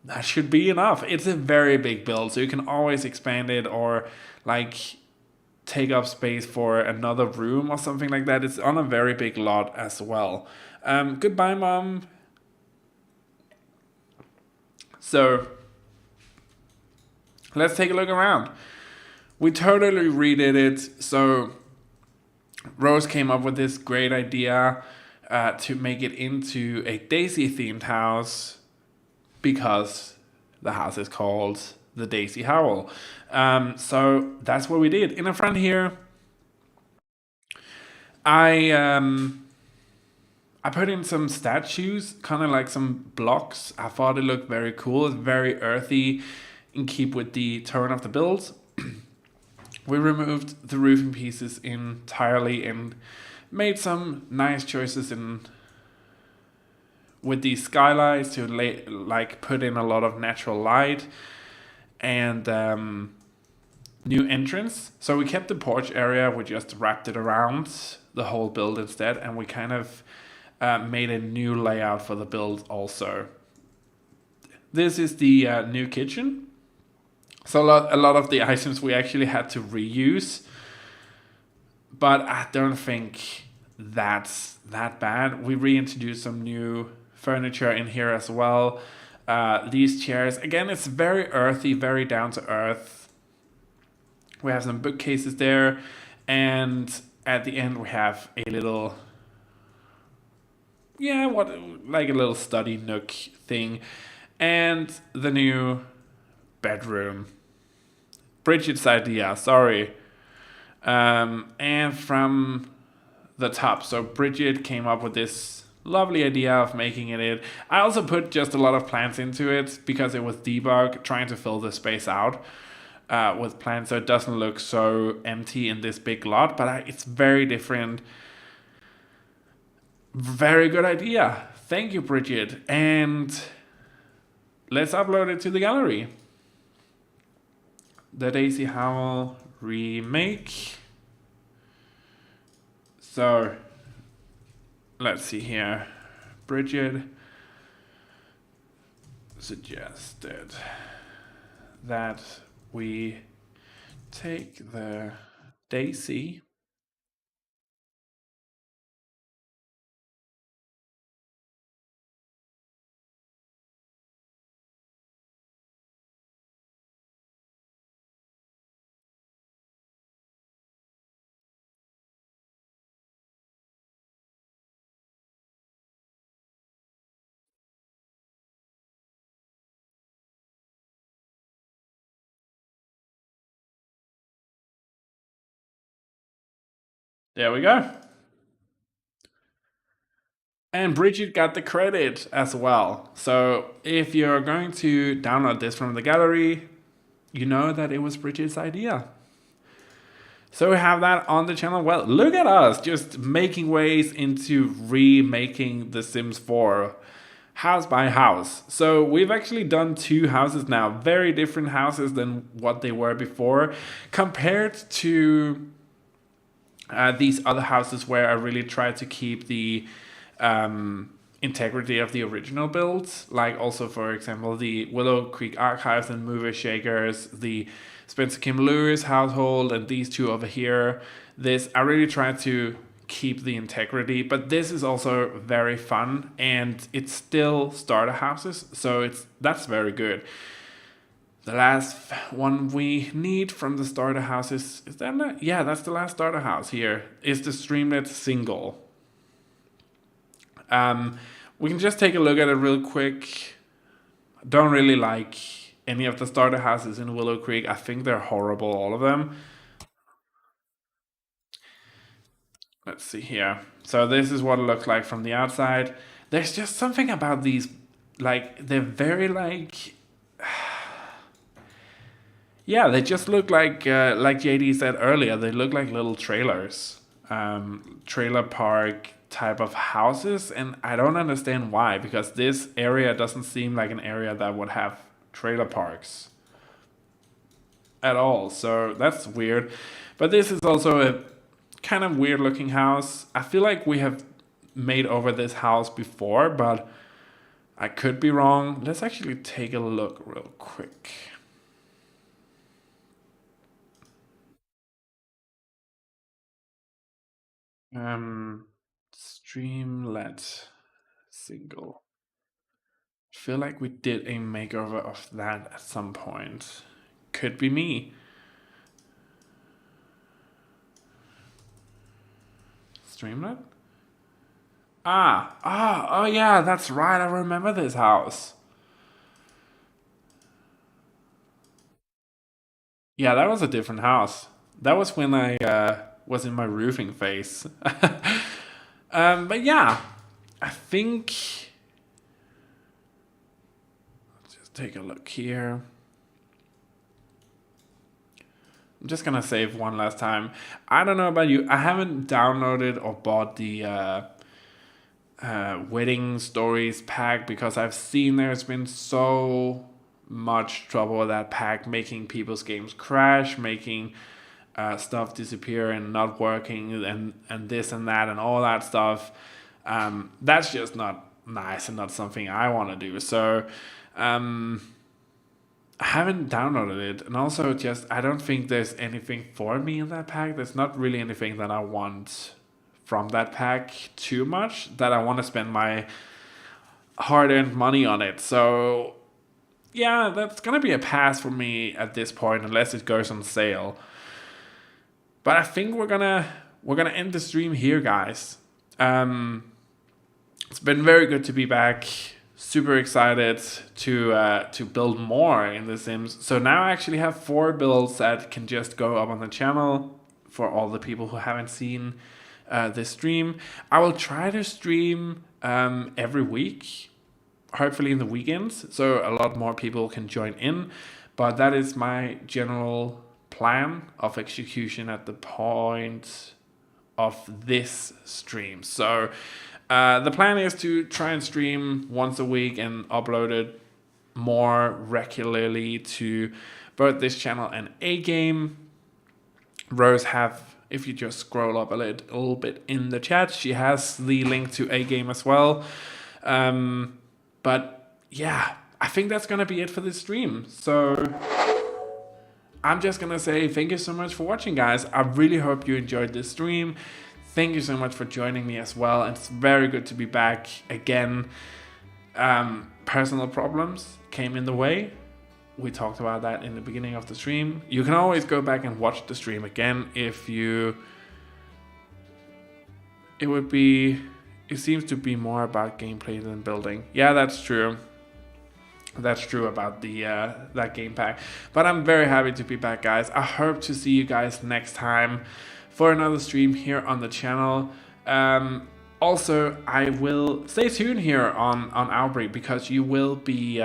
that should be enough. It's a very big build, so you can always expand it or like take up space for another room or something like that. It's on a very big lot as well. Goodbye, Mom. So let's take a look around. We totally redid it. So Rose came up with this great idea to make it into a Daisy themed house because the house is called the Daisy Howl. So that's what we did. In the front here, I put in some statues, kind of like some blocks. I thought it looked very cool. It's very earthy, in keep with the tone of the build. We removed the roofing pieces entirely and made some nice choices in with these skylights to like put in a lot of natural light and new entrance. So we kept the porch area. We just wrapped it around the whole build instead, and we kind of made a new layout for the build also. This is the new kitchen. So a lot of the items we actually had to reuse, but I don't think that's that bad. We reintroduced some new furniture in here as well. These chairs, again, it's very earthy, very down to earth. We have some bookcases there, and at the end we have a little, yeah, what, like a little study nook thing, and the new bedroom. Bridget's idea, sorry. And from the top, so Bridget came up with this lovely idea of making it. I also put just a lot of plants into it because it was debug, trying to fill the space out with plants so it doesn't look so empty in this big lot, but it's very different. Very good idea. Thank you, Bridget. And let's upload it to the gallery. The Daisy Hovel remake. So let's see here. Bridget suggested that we take the Daisy There we go. And Bridget got the credit as well. So if you're going to download this from the gallery, you know that it was Bridget's idea. So we have that on the channel. Well, look at us just making ways into remaking The Sims 4 house by house. So we've actually done 2 houses now, very different houses than what they were before, compared to these other houses where I really tried to keep the integrity of the original builds, like also, for example, the Willow Creek Archives and Mover Shakers, the Spencer Kim Lewis household, and these 2 over here. I really tried to keep the integrity, but this is also very fun, and it's still starter houses, so that's very good. The last one we need from the starter houses is that, yeah, that's the last starter house here, is the Streamlit single. We can just take a look at it real quick. Don't really like any of the starter houses in Willow Creek. I think they're horrible, all of them. Let's see here. So this is what it looks like from the outside. There's just something about these, like, they're very like, yeah, they just look like JD said earlier, they look like little trailers, trailer park type of houses, and I don't understand why, because this area doesn't seem like an area that would have trailer parks at all, so that's weird. But this is also a kind of weird looking house. I feel like we have made over this house before, but I could be wrong. Let's actually take a look real quick. Streamlet single. I feel like we did a makeover of that at some point. Could be me. Streamlet? Oh yeah, that's right. I remember this house. Yeah, that was a different house. That was when I was in my roofing phase. But yeah, I think. Let's just take a look here. I'm just gonna save one last time. I don't know about you. I haven't downloaded or bought the wedding stories pack because I've seen there's been so much trouble with that pack, making people's games crash, making stuff disappear and not working, and this and that and all that stuff. That's just not nice and not something I want to do. So I haven't downloaded it, and also just I don't think there's anything for me in that pack. There's not really anything that I want from that pack too much that I want to spend my hard-earned money on it. So yeah, that's gonna be a pass for me at this point unless it goes on sale. But I think we're gonna end the stream here, guys. It's been very good to be back. Super excited to build more in The Sims. So now I actually have 4 builds that can just go up on the channel for all the people who haven't seen this stream. I will try to stream every week, hopefully in the weekends, so a lot more people can join in. But that is my general plan of execution at the point of this stream. So the plan is to try and stream once a week and upload it more regularly to both this channel and A Game. Rose have, if you just scroll up a little bit in the chat, she has the link to A Game as well. But yeah, I think that's gonna be it for this stream. So I'm just gonna say thank you so much for watching, guys. I really hope you enjoyed this stream. Thank you so much for joining me as well. It's very good to be back again. Personal problems came in the way. We talked about that in the beginning of the stream. You can always go back and watch the stream again if you... It seems to be more about gameplay than building. Yeah, that's true. That's true about the that game pack. But I'm very happy to be back, guys. I hope to see you guys next time for another stream here on the channel. Also, I will stay tuned here on Outbreak, because you will be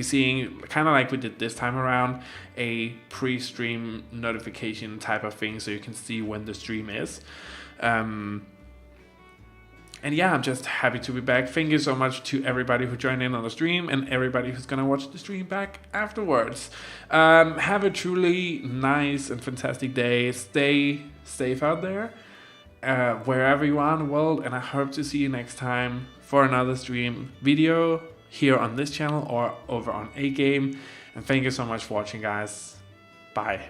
seeing, kind of like we did this time around, a pre-stream notification type of thing, so you can see when the stream is. And yeah, I'm just happy to be back. Thank you so much to everybody who joined in on the stream and everybody who's gonna watch the stream back afterwards. Have a truly nice and fantastic day. Stay safe out there, wherever you are in the world, and I hope to see you next time for another stream video here on this channel or over on A Game. And thank you so much for watching, guys. Bye.